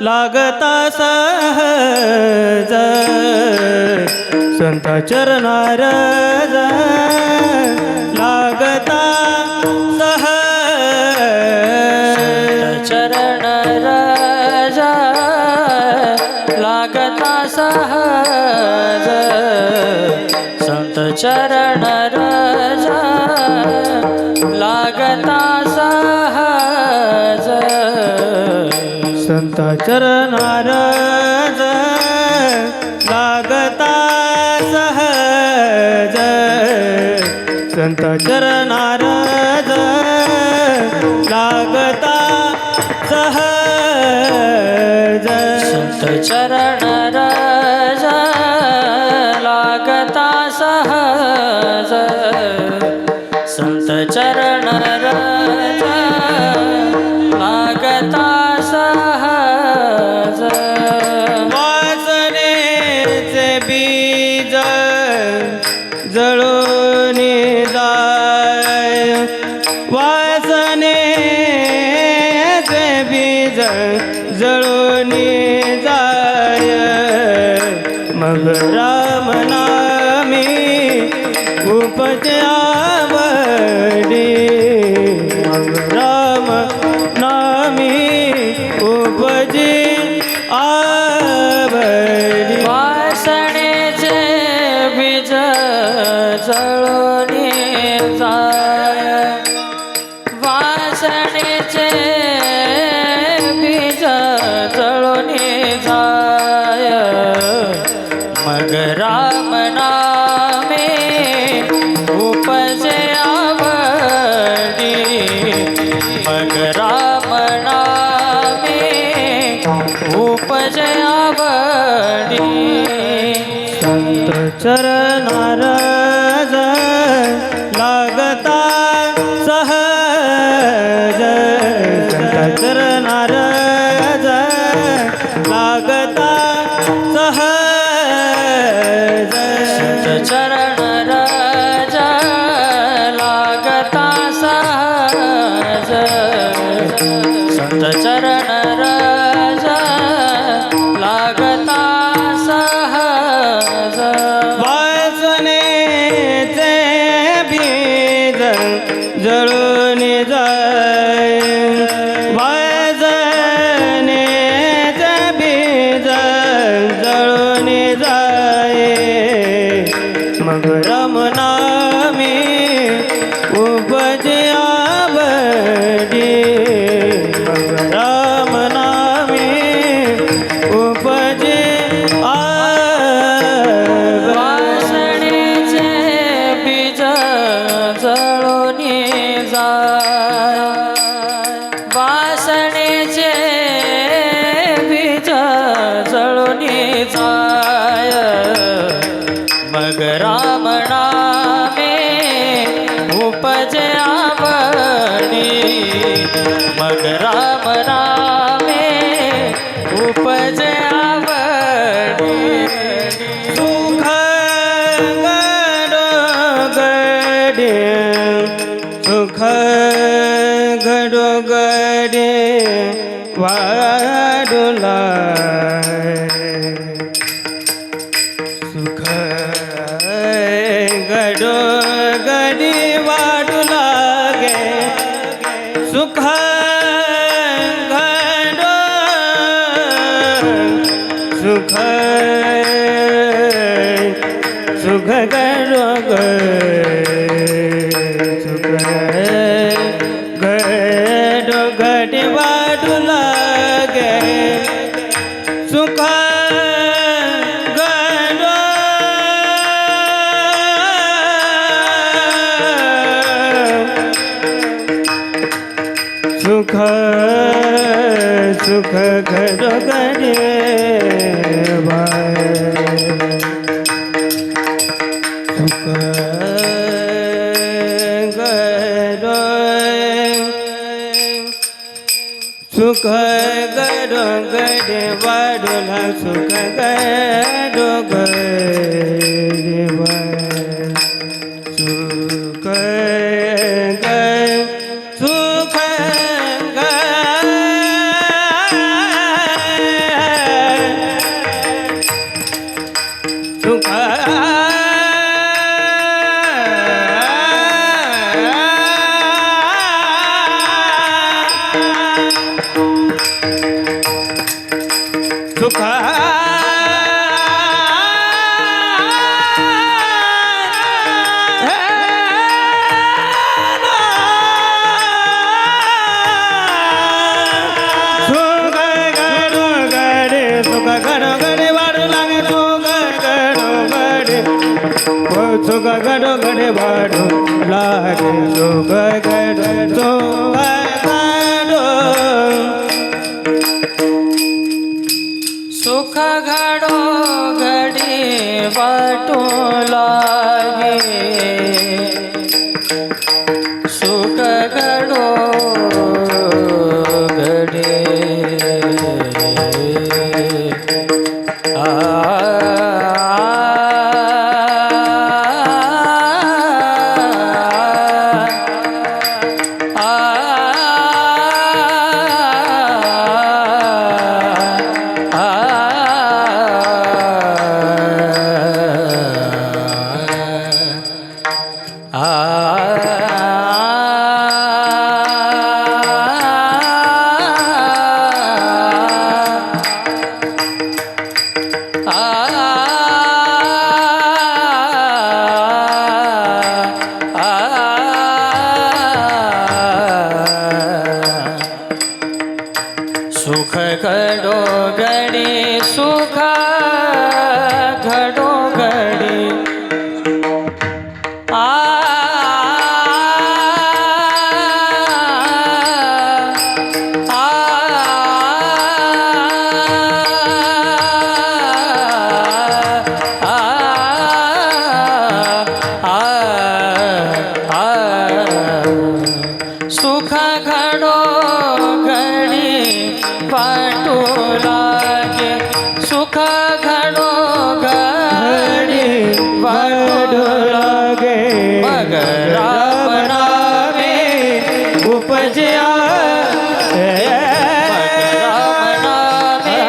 लागता सहज संत चरणार लागता सहज चरण राजा लागता सहज संत चरण राजा लागता सहज संत चरणार लागता सहज संत चरणार लागता सहज संत चरण राजा लागता सहज संत चरण राजा लागता सहज वासनेचे बीज जळून जाय वासनेचे बीज जळून जाय मग राम नामी उपजे आवडी मग राम नामी उपजे आवडी वासनेचे बीज जळून जाय वासनेचे बीज जळून जाय मग राम नामे उपजे आवडी मग राम नामे उपजे आवडी संत चरणार लागता सहज संत चरणार लागता सहज संत चरण राजा लागता सहज संत चरण राजा लागता सहज वासनेचे बीज जळून जाय वासनेचे बीज जळून जाय मग राम नामी उपजे आवडी मग राम नामी उपजे आवडी वासनेचे बीज जळून जाय वासनेचे बीज जळून जाय मग राम नामे उपजे आवडी मग राम नामे उपजे आवडी सुख गडोगडे सुख गडोगडे वाढुला सुख गडोगडी वाढू लागे सुख गडो सुख सुख गडो सुख गडो गडी वाढू लागे सुख गडो सुख सुख घडो गडे सुख गडो सुख गडो गडे वाढोला सुख गडो गडे सुख सुख वाढू लागे सुख घडो सुख घडो घडी वाटू लागे सुख घडो घडी सुख घडो घडी सुख घडो घडी आ सुख घडो घडी वाटू लागे सुख घडो घडी वाटू लागे मग राम नामे उपजया राम नामे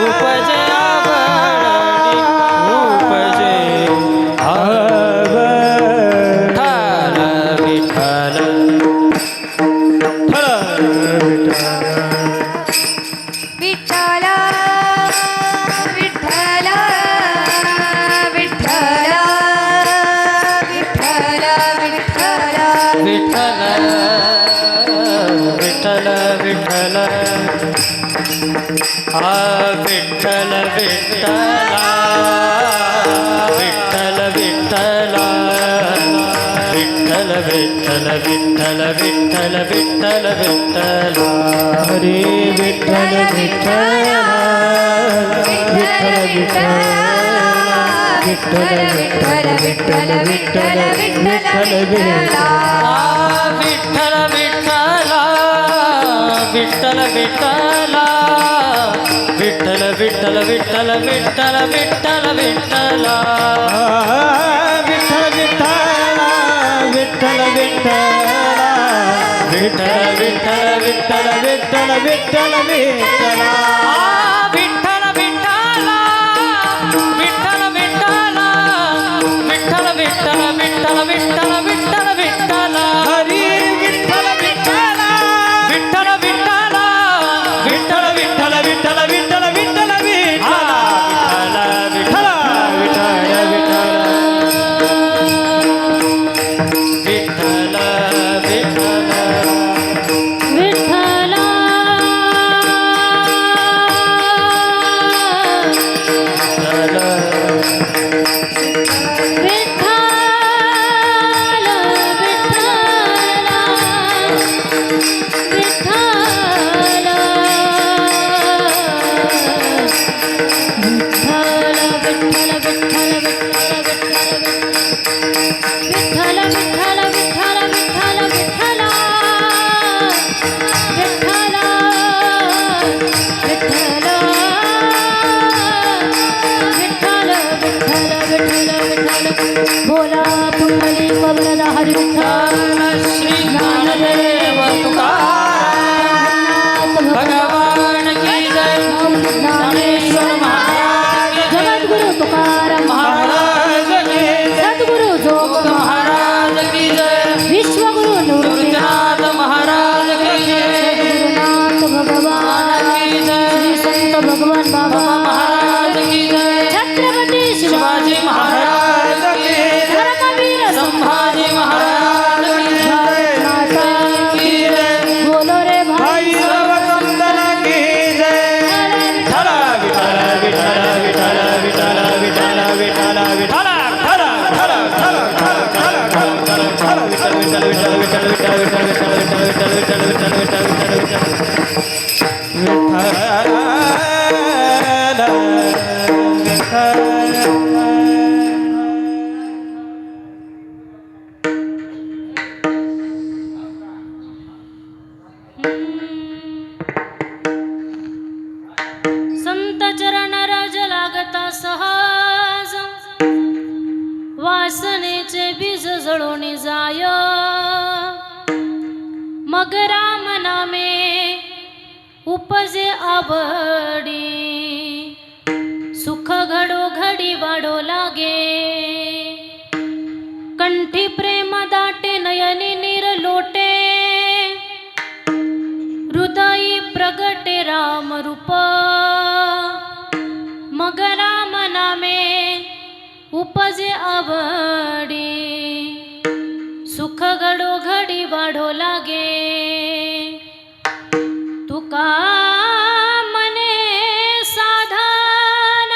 उपजया वरणी उपजे ठाल विठ्ठल विठ्ठल विठ्ठल विठ्ठल विठ्ठल विठ्ठल विठ्ठल विठ्ठल आ विठ्ठल विठ्ठल विठ्ठल विठ्ठल विठ्ठल विठ्ठल विठ्ठल विठ्ठल विठ्ठल हरे विठ्ठल विठ्ठल विठ्ठल विठ्ठल विठ्ठल विठ्ठल विठ्ठल विठ्ठल विठ्ठल आ विठ्ठल विठ्ठल विठ्ठल विठ्ठल विठ्ठल विठ्ठल विठ्ठल विठ्ठल विठ्ठल विठ्ठल विठ्ठल विठ्ठल विठ्ठल विठ्ठल विठ्ठल विठ्ठल विठ्ठल विठ्ठल विठ्ठल आ विठ्ठल विठ्ठल विठ्ठल विठ्ठल विठ्ठल विठ्ठल विठ्ठल विठ्ठल विठ्ठल विठ्ठल हरी विठ्ठल विठ्ठल विठ्ठल विठ्ठल विठ्ठल विठ्ठल विठ्ठल विठ्ठल विठ्ठल आ विठ्ठल विठ्ठल विठ्ठल विठ्ठल विठ्ठल बोला पुंडली कवरदा हरी विठ्ठल श्री ज्ञानदेव तुकाराम भगवान की जय ज्ञानेश्वर महाराज की जय जगद्गुरु तुकाराम महाराज की जय सद्गुरु जोग महाराज की जय विश्वगुरु दुर्गनाथ महाराज की जय गुरुनाथ भगवान की जय श्री संत भगवान बाबा महाराज की जय छत्रपती शिवाजी महाराज की जय संभाजी महाराज की जय माता की जय बोलो रे भाई सर्वसंतन की जय विठ्ठल विठ्ठल विठ्ठल विठ्ठल विठ्ठल विठ्ठल विठ्ठल विठ्ठल विठ्ठल विठ्ठल विठ्ठल विठ्ठल विठ्ठल विठ्ठल विठ्ठल विठ्ठल विठ्ठल विठ्ठल विठ्ठल विठ्ठल विठ्ठल विठ्ठल संत चरण रज लागता सहज वासनेचे बीज जळून जाय मग राम नामे उपजे आवडी सुख घडो घडी वाढो लागे कंठी प्रेम दाटे नयनी नीर लोटे हृदयी प्रगटे राम रूप मग राम नामे उपजे आवडी सुख घडो घडी वाढो लागे तुका मने साधन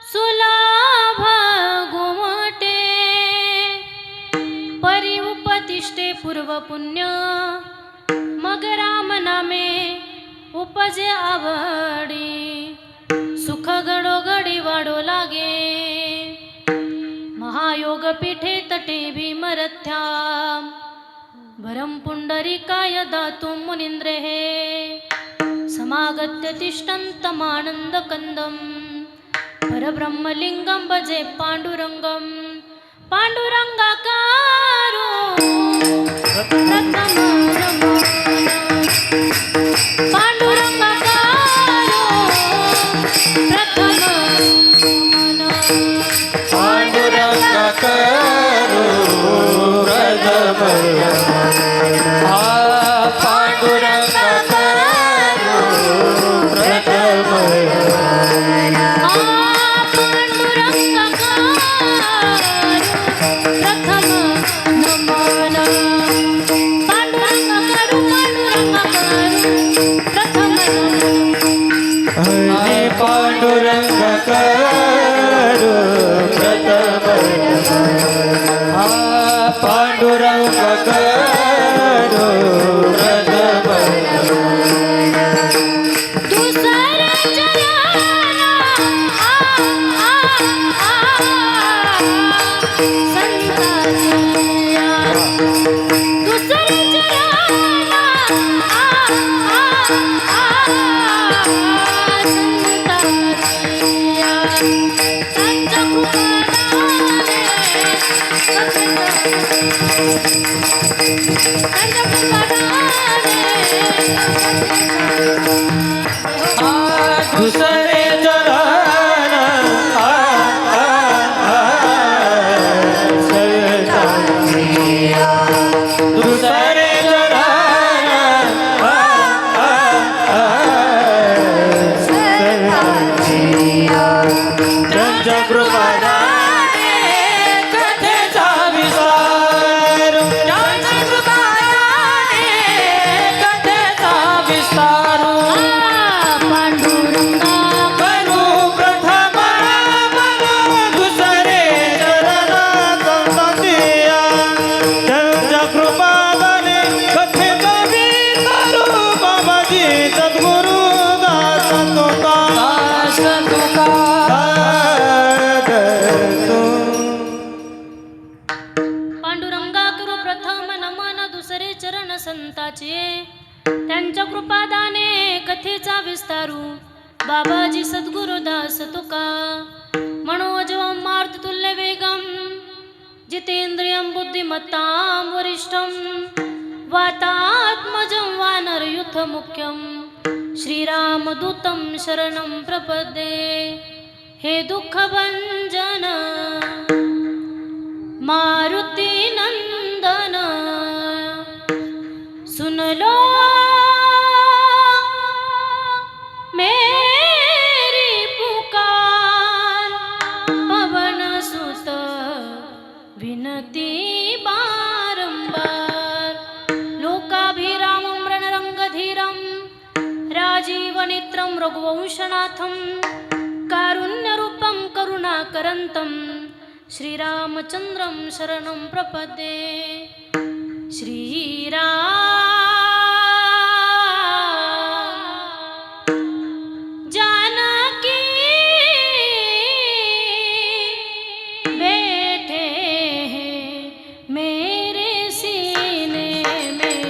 सुलभ गुमटे परि उपतिष्ठे पूर्व पुण्य मग राम नामे उपजे आवडी सुख घडो घडी वाढो लागे महायोग पीठे तटे भीमरथ्या भरम पुंडरीकाय दातुं मुनींद्रे समागत्य तिष्ठन्तमानन्दकन्दं परब्रह्मलिङ्गं भजे पाण्डुरङ्गं पाण्डुरङ्गाकारो प्रथमो नमो पाण्डुरङ्गाकारो प्रथमो पांडुरंगाकारो दुसरे चरण दुसरे त्यांच्या कृपादाने कथेचा विस्तार त्यांच्या कृपादाने कथेचा विस्तार पांडुरंगा करू प्रथम दुसरे चरण संततिया त्यांच्या कृपादाने कथेचा विस्तार बाबाजी सद्गुरु दास तुका पांडुरंगा करू प्रथम नमन दुसरे चरण संताचे त्यांच्या कृपादाने कथेचा विस्तारू बाबाजी सद्गुरुदास तुका मनोजवं मार्ततुल्य वेगं जितेंद्रियं बुद्धिमत्तां वरिष्ठं वातात्मजं वानरयूथ मुख्यं श्रीरामदूतं शरणं प्रपद्ये हे दुःखभंजन मारुति नंदन सुन लो मेरी पुकार पवन सुत विनती बारंबार लोकाभिरामं रणरंगधीरं राजीवनेत्रं रघुवंशनाथं कारुण्यरूपं करुणाकरन्तं श्रीरामचन्द्रं शरणं प्रपद्ये जानकी बैठे हैं मेरे सीने में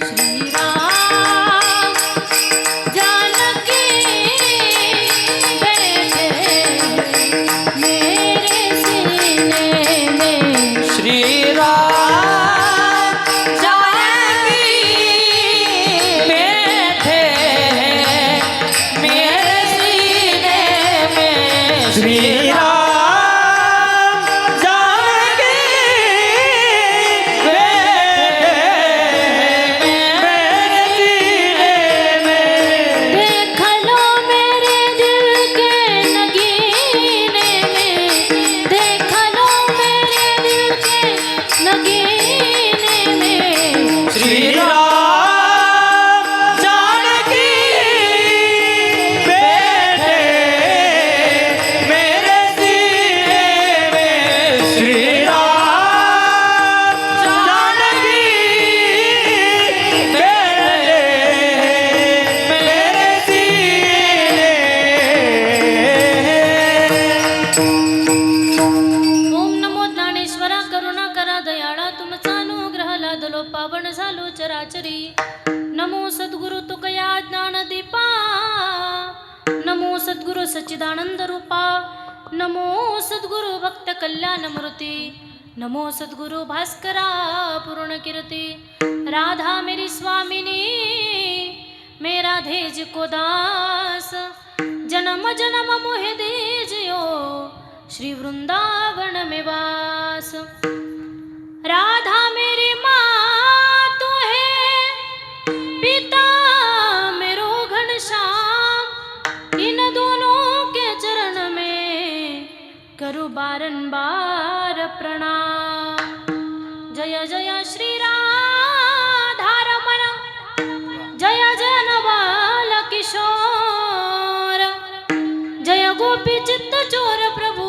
श्री राम जानकी बैठे मेरे सीने में श्री राम जानकी बैठे मेरे सीने में श्री राम जानकी बैठे मेरे सीने में देख लो मेरे दिल के नगीने में देख लो मेरे दिल के नगीने में श्री राम जानकी बैठे मेरे सीने में श्री राम जानकी बैठे मेरे सीने ओम नमो ज्ञानेश्वरा करुणा करा दयाळा तुमचा अनुग्रह लादलो पावन झालो चराचरी नमो सद्गुरु तुकया ज्ञान दीपा नमो सद्गुरु सच्चिदानंद रूपा नमो सद्गुरु भक्त कल्याण मूर्ती नमो सद्गुरु भास्करा पूर्ण कीर्ती राधा मेरी स्वामिनी मेरा धेज को दास जन्म जन्म मोहे दीजियो श्री वृंदावन में वास राधा मेरी माँ तो है पिता मेरो घनश्याम इन दोनों के चरण में करूँ बारंबार प्रणाम जय जय श्री राधा रमण जय जय नवाल किशोर जय गोपी चित्त चोर प्रभु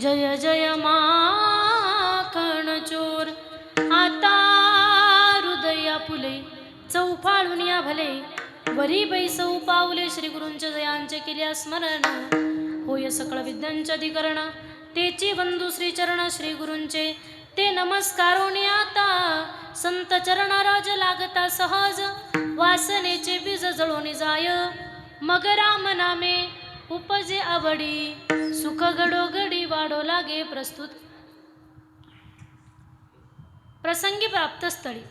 जय जय माखण चोर आता हृदया फुले चौफाळून या भले वरी बैसौ पावले श्री गुरूंच्या जयांचे केल्या स्मरण होय सकळ विद्यांचे अधिकरण तेची बंधू श्री चरण श्री गुरूंचे ते नमस्कारोनी आता संत चरण राज लागता सहज वासनेचे बीज जळून जाय मग राम नामे उपजे आवडी सुख घडोघडी वाढो लागे प्रस्तुत प्रसंगी प्राप्त स्थळी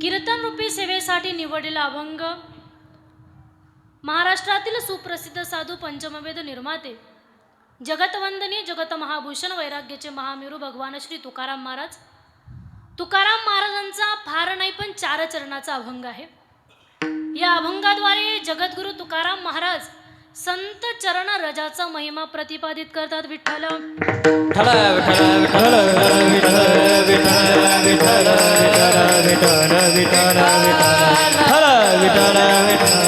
कीर्तन रूपी सेवेसाठी निवडलेला अभंग महाराष्ट्रातील सुप्रसिद्ध साधू पंचमवेद निर्माते जगतवंदनी जगत महाभूषण वैराग्याचे महामेरू भगवान श्री तुकाराम महाराज. तुकाराम महाराजांचा फार नाही पण 4 चरणाचा अभंग आहे. या अभंगाद्वारे जगद्गुरु तुकाराम महाराज संत चरण रजाचा महिमा प्रतिपादित करतात. विठ्ठल विठ्ठल विठ्ठल विठ्ठल विठ्ठल विठ्ठल विठ्ठल विठ्ठल विठ्ठल.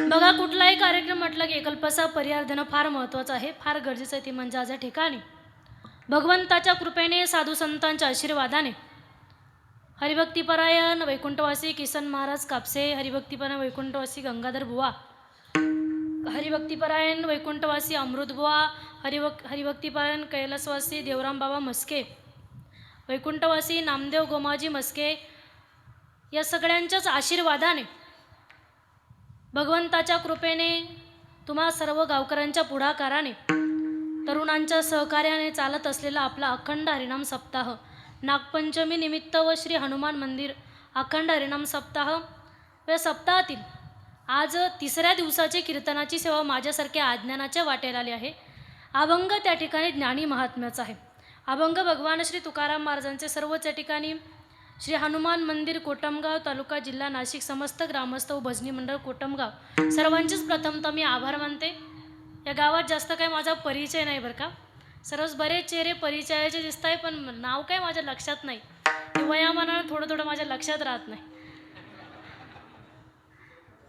बघा, कुठलाही कार्यक्रम म्हटलं की एकल्पसा पर्याय देणं फार महत्त्वाचं आहे, फार गरजेचं आहे. ती म्हणजे आज या ठिकाणी भगवंताच्या कृपेने साधू संतांच्या आशीर्वादाने हरिभक्तीपरायण वैकुंठवासी किसन महाराज कापसे, हरिभक्तीपरायण वैकुंठवासी गंगाधर बुवा, हरिभक्तीपरायण वैकुंठवासी अमृत बुवा, हरिभक्तीपरायण कैलासवासी देवराम बाबा मस्के, वैकुंठवासी नामदेव गोमाजी मस्के, या सगळ्यांच्याच आशीर्वादाने भगवंताच्या कृपेने तुम्हा सर्व गावकऱ्यांच्या पुढाकाराने तरुणांच्या सहकार्याने चालत असलेला आपला अखंड हरिनाम सप्ताह नागपंचमी निमित्त व श्री हनुमान मंदिर अखंड हरिनाम सप्ताह या सप्ताहातील आज 3ऱ्या दिवसाची कीर्तनाची सेवा माझ्यासारख्या अज्ञानाच्या वाटेला आली आहे. अभंग त्या ठिकाणी ज्ञानी महात्म्याचा आहे. अभंग भगवान श्री तुकाराम महाराजांचे सर्वच या ठिकाणी श्री हनुमान मंदिर कोटमगाव तालुका जिल्हा नाशिक समस्त ग्रामस्थ व भजनी मंडळ कोटमगाव सर्वांचेच प्रथमतः मी आभार मानते. या गावात जास्त काही माझा परिचय नाही बरं का, सर्वच बरेच चेहरे परिचयाचे दिसत आहे पण नाव काय माझ्या लक्षात नाही. वयामानानं थोडं थोडं माझ्या लक्षात राहत नाही.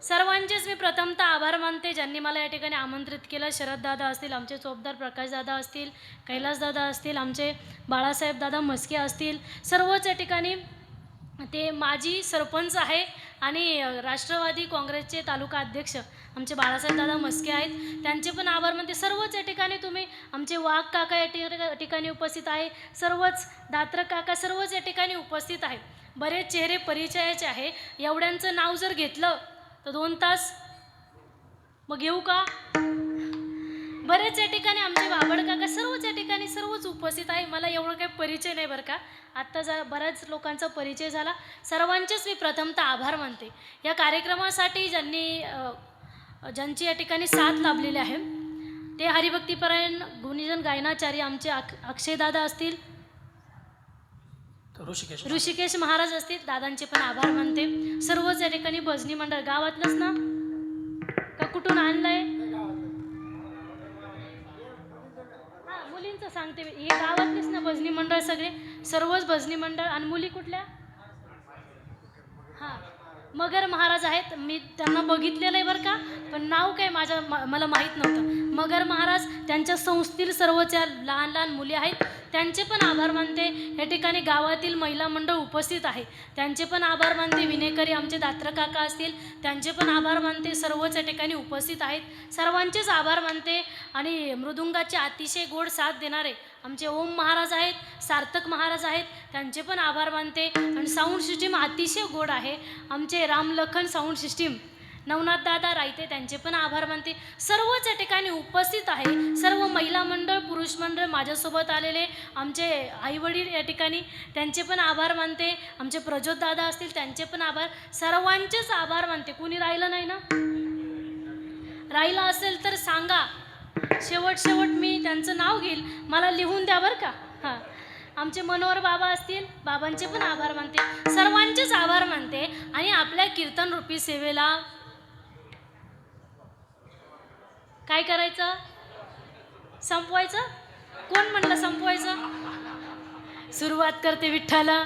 सर्वांचेच मी प्रथमतः आभार मानते ज्यांनी मला या ठिकाणी आमंत्रित केलं. शरददादा असतील, आमचे चोपदार प्रकाशदादा असतील, कैलासदादा असतील, आमचे बाळासाहेबदादा म्हस्के असतील, सर्वच या ठिकाणी. ते माजी सरपंच आहे आणि राष्ट्रवादी काँग्रेसचे तालुका अध्यक्ष आमचे बाळासाहेबदादा म्हस्के आहेत, त्यांचे पण आभार मानते. सर्वच या ठिकाणी तुम्ही, आमचे वाघ काका या ठिकाणी उपस्थित आहे, सर्वच दात्रक काका सर्वच या ठिकाणी उपस्थित आहेत. बरेच चेहरे परिचयाचे आहे. एवढ्यांचं नाव जर घेतलं तर 2 तास मग घेऊ का? बरेच या ठिकाणी आमचे बाबड काका सर्वच या ठिकाणी सर्वच उपस्थित आहे. मला एवढं काही परिचय नाही बरं का, आत्ता बऱ्याच लोकांचा परिचय झाला. सर्वांचेच मी प्रथमतः आभार मानते. या कार्यक्रमासाठी ज्यांची या ठिकाणी साथ लाभलेली आहे ते हरिभक्तीपरायण गुणीजन गायनाचार्य आमचे अक्षयदादा असतील, ऋषिकेश महाराज असतील, दादांचे पण आभार मानते. सर्वच या ठिकाणी भजनी मंडळ गावातलंच ना का कुठून आणलंय? मुलींचं सांगते, हे गावातलीच ना भजनी मंडळ सगळे, सर्वच भजनी मंडळ. आणि मुली कुठल्या? हां, मगर महाराज आहेत. मी त्यांना बघितलेलं आहे बरं का, पण नाव काय मला माहीत नव्हतं. मगर महाराज, त्यांच्या संस्थेतील सर्वच या लहान लहान मुली आहेत, त्यांचे पण आभार मानते. या ठिकाणी गावातील महिला मंडळ उपस्थित आहे, त्यांचे पण आभार मानते. विनेकरी आमचे दात्र काका असतील, त्यांचे पण आभार मानते. सर्वच या ठिकाणी उपस्थित आहेत, सर्वांचेच आभार मानते. आणि मृदुंगाचे अतिशय गोड साथ देणारे आमचे ओम महाराज आहेत, सार्थक महाराज आहेत, त्यांचे पण आभार मानते. आणि साऊंड सिस्टीम अतिशय गोड आहे आमचे रामलखन साऊंड सिस्टीम, नवनाथ दादा रायते, त्यांचे पण आभार मानते. सर्वच या ठिकाणी उपस्थित आहे. सर्व महिला मंडळ, पुरुष मंडळ, माझ्यासोबत आलेले आमचे आईवडील या ठिकाणी, त्यांचे पण आभार मानते. आमचे प्रज्योत दादा असतील, त्यांचे पण आभार. सर्वांचेच आभार मानते. कुणी राहिलं नाही ना? राहिलं असेल तर सांगा, शेवट मी त्यांचं नाव घेईल, मला लिहून द्या बरं का. हां, आमचे मनोहर बाबा असतील, बाबांचे पण आभार मानते. सर्वांचेच आभार मानते. आणि आपल्या कीर्तन रूपी सेवेला काय करायचं? संपवायचं? कोण म्हणलं संपवायचं? सुरुवात करते विठ्ठला.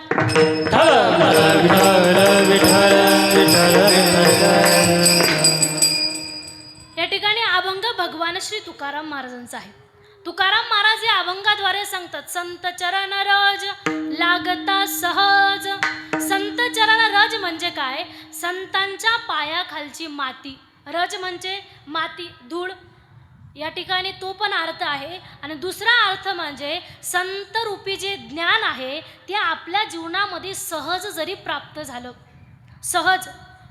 या ठिकाणी अभंग भगवान श्री तुकाराम महाराजांचा आहे. तुकाराम महाराज या अभंगाद्वारे सांगतात, संत चरण रज लागता सहज. संत चरण रज म्हणजे काय? संतांच्या पायाखालची माती. रज म्हणजे माती, धूळ, या ठिकाणी तो पण अर्थ आहे. आणि दुसरा अर्थ म्हणजे संत रूपी जे ज्ञान आहे ते आपल्या जीवनामध्ये सहज जरी प्राप्त झालं,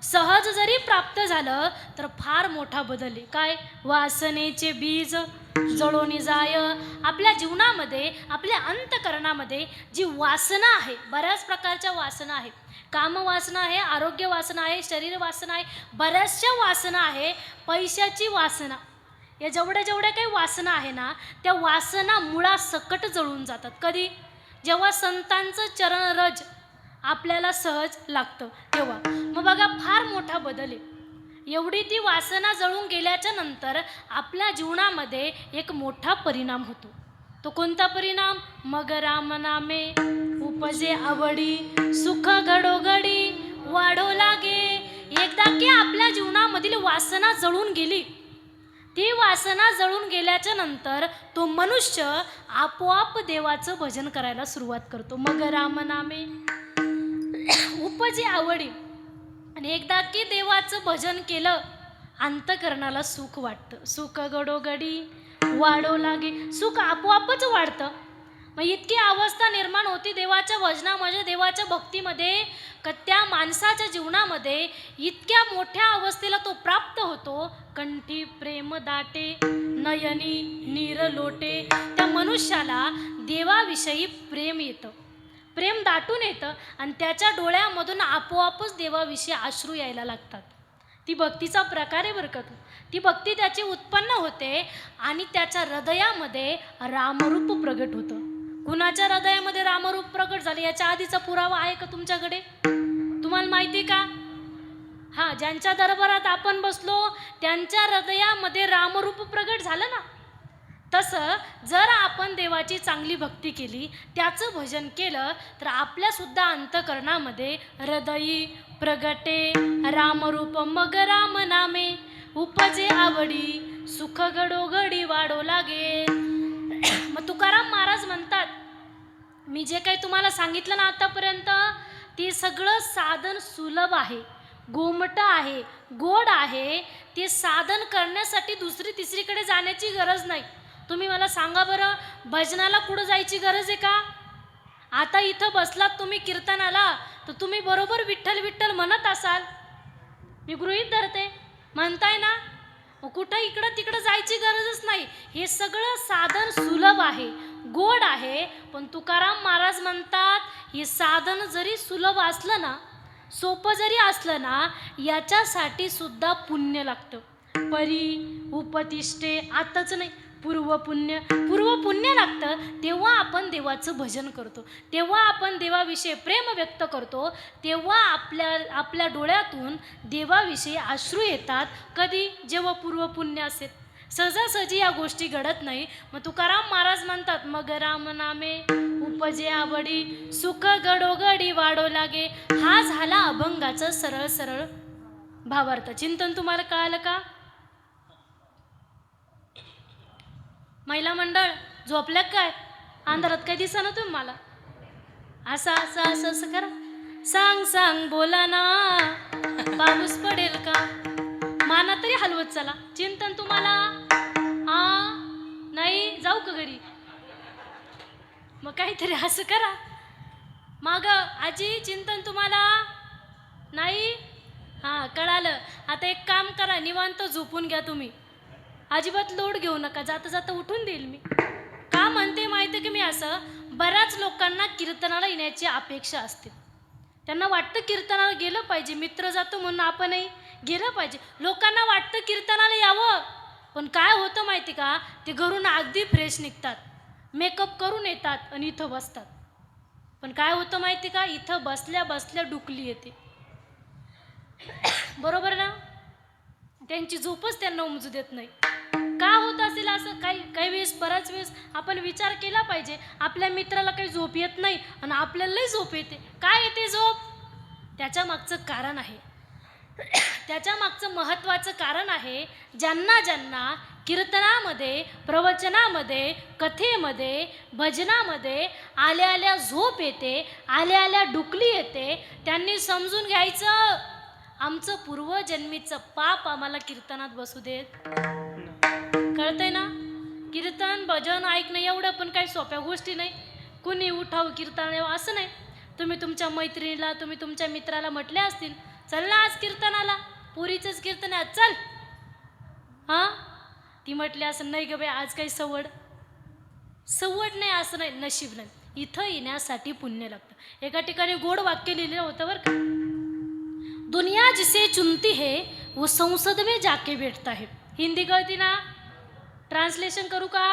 सहज जरी प्राप्त झालं तर फार मोठा बदल आहे. काय? वासनेचे बीज जळून जाय. आपल्या जीवनामध्ये, आपल्या अंतःकरणामध्ये जी वासना आहे, बऱ्याच प्रकारच्या वासना आहे. कामवासना आहे, आरोग्य वासना आहे, शरीर वासना आहे, बऱ्याचशा वासना आहे. पैशाची वासना, या जेवढ्या काही वासना आहे ना, त्या वासना मुळासकट जळून जातात. कधी? जेव्हा संतांचं चरणरज आपल्याला सहज लागतं तेव्हा. मग बघा, फार मोठा बदल आहे. एवढी ती वासना जळून गेल्याच्या नंतर आपल्या जीवनामध्ये एक मोठा परिणाम होतो. तो कोणता परिणाम? मग राम नामे उपजे आवडी, सुख घडोघडी वाढो लागे. एकदा की आपल्या जीवनामधील वासना जळून गेली, ती वासना जळून गेल्याच्या नंतर तो मनुष्य आपोआप देवाचं भजन करायला सुरुवात करतो. मग राम नामे उपजे आवडी. आणि एकदा की देवाचं भजन केलं, अंतःकरणाला सुख वाटतं. सुख घडोघडी वाढो लागे. सुख आपोआपच वाढतं. मग इतकी अवस्था निर्माण होती देवाच्या भजनामध्ये, देवाच्या भक्तीमध्ये, का त्या माणसाच्या जीवनामध्ये इतक्या मोठ्या अवस्थेला तो प्राप्त होतो. कंठी प्रेम दाटे, नयनी नीर लोटे. त्या मनुष्याला देवाविषयी प्रेम येतं, प्रेम दाटून येतं आणि त्याच्या डोळ्यामधून आपोआपच देवाविषयी अश्रू यायला लागतात. ती भक्तीचा प्रकार आहे बरं का तो. ती भक्ती त्याची उत्पन्न होते आणि त्याच्या हृदयामध्ये रामरूप प्रगट होतं. कुणाच्या हृदयामध्ये रामरूप प्रगट झाले याच्या आधीचा पुरावा आहे का तुमच्याकडे? तुम्हाला माहिती आहे का? हां, ज्यांच्या दरबारात आपण बसलो त्यांच्या हृदयामध्ये रामरूप प्रगट झालं ना, तसं जर आपण देवाची चांगली भक्ती केली, त्याचं भजन केलं, तर आपल्यासुद्धा अंतकरणामध्ये हृदयी प्रगटे रामरूप मग राम नामे, उपजे आवडी सुख घडोघडी वाढो लागे. मग तुकाराम महाराज म्हणतात, मी जे काही तुम्हाला सांगितलं ना आतापर्यंत, ते सगळं साधन सुलभ आहे, गोमट आहे, गोड आहे. ते साधन करण्यासाठी दुसरी तिसरीकडे जाण्याची गरज नाही. तुम्ही मला सांगा बरं, भजनाला कुठं जायची गरज आहे का? आता इथं बसलात तुम्ही कीर्तनाला, तर तुम्ही बरोबर विठ्ठल विठ्ठल म्हणत असाल, मी गृहीत धरते, म्हणताय ना. कुठं इकडं तिकडं जायची गरजच नाही. हे सगळं साधन सुलभ आहे, गोड आहे. पण तुकाराम महाराज म्हणतात, हे साधन जरी सुलभ असलं ना, सोपं जरी असलं ना, याच्यासाठी सुद्धा पुण्य लागतं. परी उपतिष्ठे, आताच नाही, पूर्वपुण्य लागतं. तेव्हा आपण देवाचं भजन करतो, तेव्हा आपण देवाविषयी प्रेम व्यक्त करतो, तेव्हा आपल्या डोळ्यातून देवाविषयी अश्रू येतात. कधी? जेव्हा पूर्वपुण्य असेल. सहजासहजी या गोष्टी घडत नाही. मग तुकाराम महाराज म्हणतात, मग राम नामे उपजे आवडी सुख घडोघडी वाढो लागे. हा झाला अभंगाचं सरळ सरळ भावार्थ. चिंतन तुम्हाला कळालं का? महिला मंडळ झोपल्या काय? अंधारात काय दिसना तुम्ही मला? असं असं असं असं करा. सांग सांग बोला ना, पाऊस पडेल का? माना तरी हलवत चला. चिंतन तुम्हाला नाही? जाऊ का घरी? मग काहीतरी असं करा. मग आजी चिंतन तुम्हाला नाही? हां, कळालं. आता एक काम करा, निवांत झोपून घ्या तुम्ही. अजिबात लोड घेऊ नका, जाता जाता उठून देईल मी. का म्हणते माहिती की मी असं, बऱ्याच लोकांना कीर्तनाला येण्याची अपेक्षा असते. त्यांना वाटतं कीर्तनाला गेलं पाहिजे, मित्र जातो म्हणून आपणही गेलं पाहिजे. लोकांना वाटतं कीर्तनाला यावं, पण काय होतं माहिती का, ते घरून अगदी फ्रेश निघतात, मेकअप करून येतात आणि इथं बसतात. पण काय होतं माहिती का, इथं बसल्या बसल्या डुकली येते. बरोबर ना? त्यांची झोपच त्यांना उमजू देत नाही. का होत असेल असं? काही वेळेस, बराच वेळेस आपण विचार केला पाहिजे. आपल्या मित्राला काही झोप येत नाही आणि आपल्यालाही झोप येते. काय येते झोप? त्याच्या मागचं कारण आहे, त्याच्या मागचं महत्त्वाचं कारण आहे. ज्यांना ज्यांना कीर्तनामध्ये, प्रवचनामध्ये, कथेमध्ये, भजनामध्ये आल्या आल्या झोप येते, आल्या आल्या डुकली येते, त्यांनी समजून घ्यायचं, आमचं पूर्वजन्मीचं पाप आम्हाला कीर्तनात बसू देत. कळतंय ना? कीर्तन भजन ऐकणं एवढं पण काही सोप्या गोष्टी नाही. कुणी उठाव कीर्तन असं नाही. तुम्ही तुमच्या मैत्रिणीला, तुम्ही तुमच्या मित्राला म्हटले असतील, चल ना आज कीर्तनाला, पुरीचंच कीर्तन आहे, चल. हां, ती म्हटली असं, नाही ग बाई आज काही सवड नाही, असं नाही, नशीब नाही. इथं येण्यासाठी पुण्य लागतं. एका ठिकाणी गोड वाक्य लिहिलेलं होतं बरं का, दुनिया जिसे चुनती है वो संसद में जाके बैठता है. हिंदी कळती ना? ट्रान्सलेशन करू का?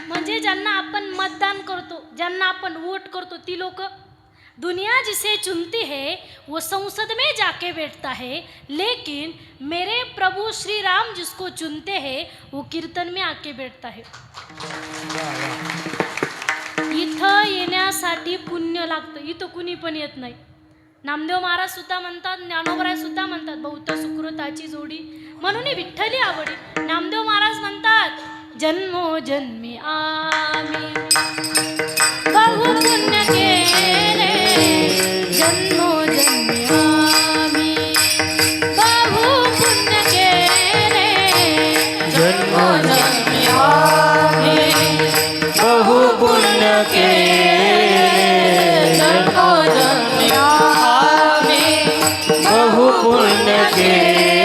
म्हणजे ज्यांना आपण मतदान करतो, ज्यांना आपण वोट करतो, ती लोक. दुनिया जिसे चुनती है वो संसद में जाके बैठता है, लेकिन मेरे प्रभु श्री राम जिसको चुनते हैं वो कीर्तन में आके बैठता है. इथं येण्यासाठी पुण्य लागतं. इथं कुणी पण येत नाही. नामदेव महाराज सुद्धा म्हणतात, ज्ञानोबराज सुद्धा म्हणतात, बहुत सुकृताची जोडी म्हणून विठ्ठली आवडी. नामदेव महाराज म्हणतात, जन्मोजन्मी आम्ही बहु पुण्य केले, जन्मोजन्मी आम्ही बहु पुण्य केले, जन्मोजन्मी आम्ही बहु पुण्य केले, जन्मोजन्मी आम्ही बहु पुण्य केले.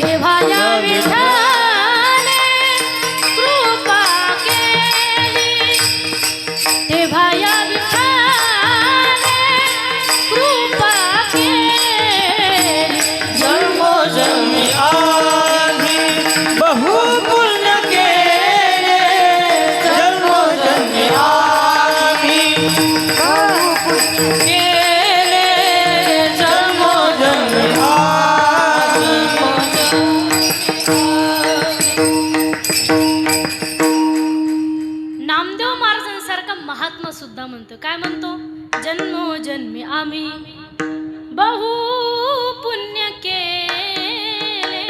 देवाया विठाने कृपा केली, देवाया विठाने कृपा केली, जन्मोजन्मी आम्ही बहु पुण्य केले, जन्मोजन्मी आम्ही बहु पुण्य केले, जन्मोजन्मी आम्ही. म्हणतो, जन्मोजन्मी आम्ही बहु पुण्य केले.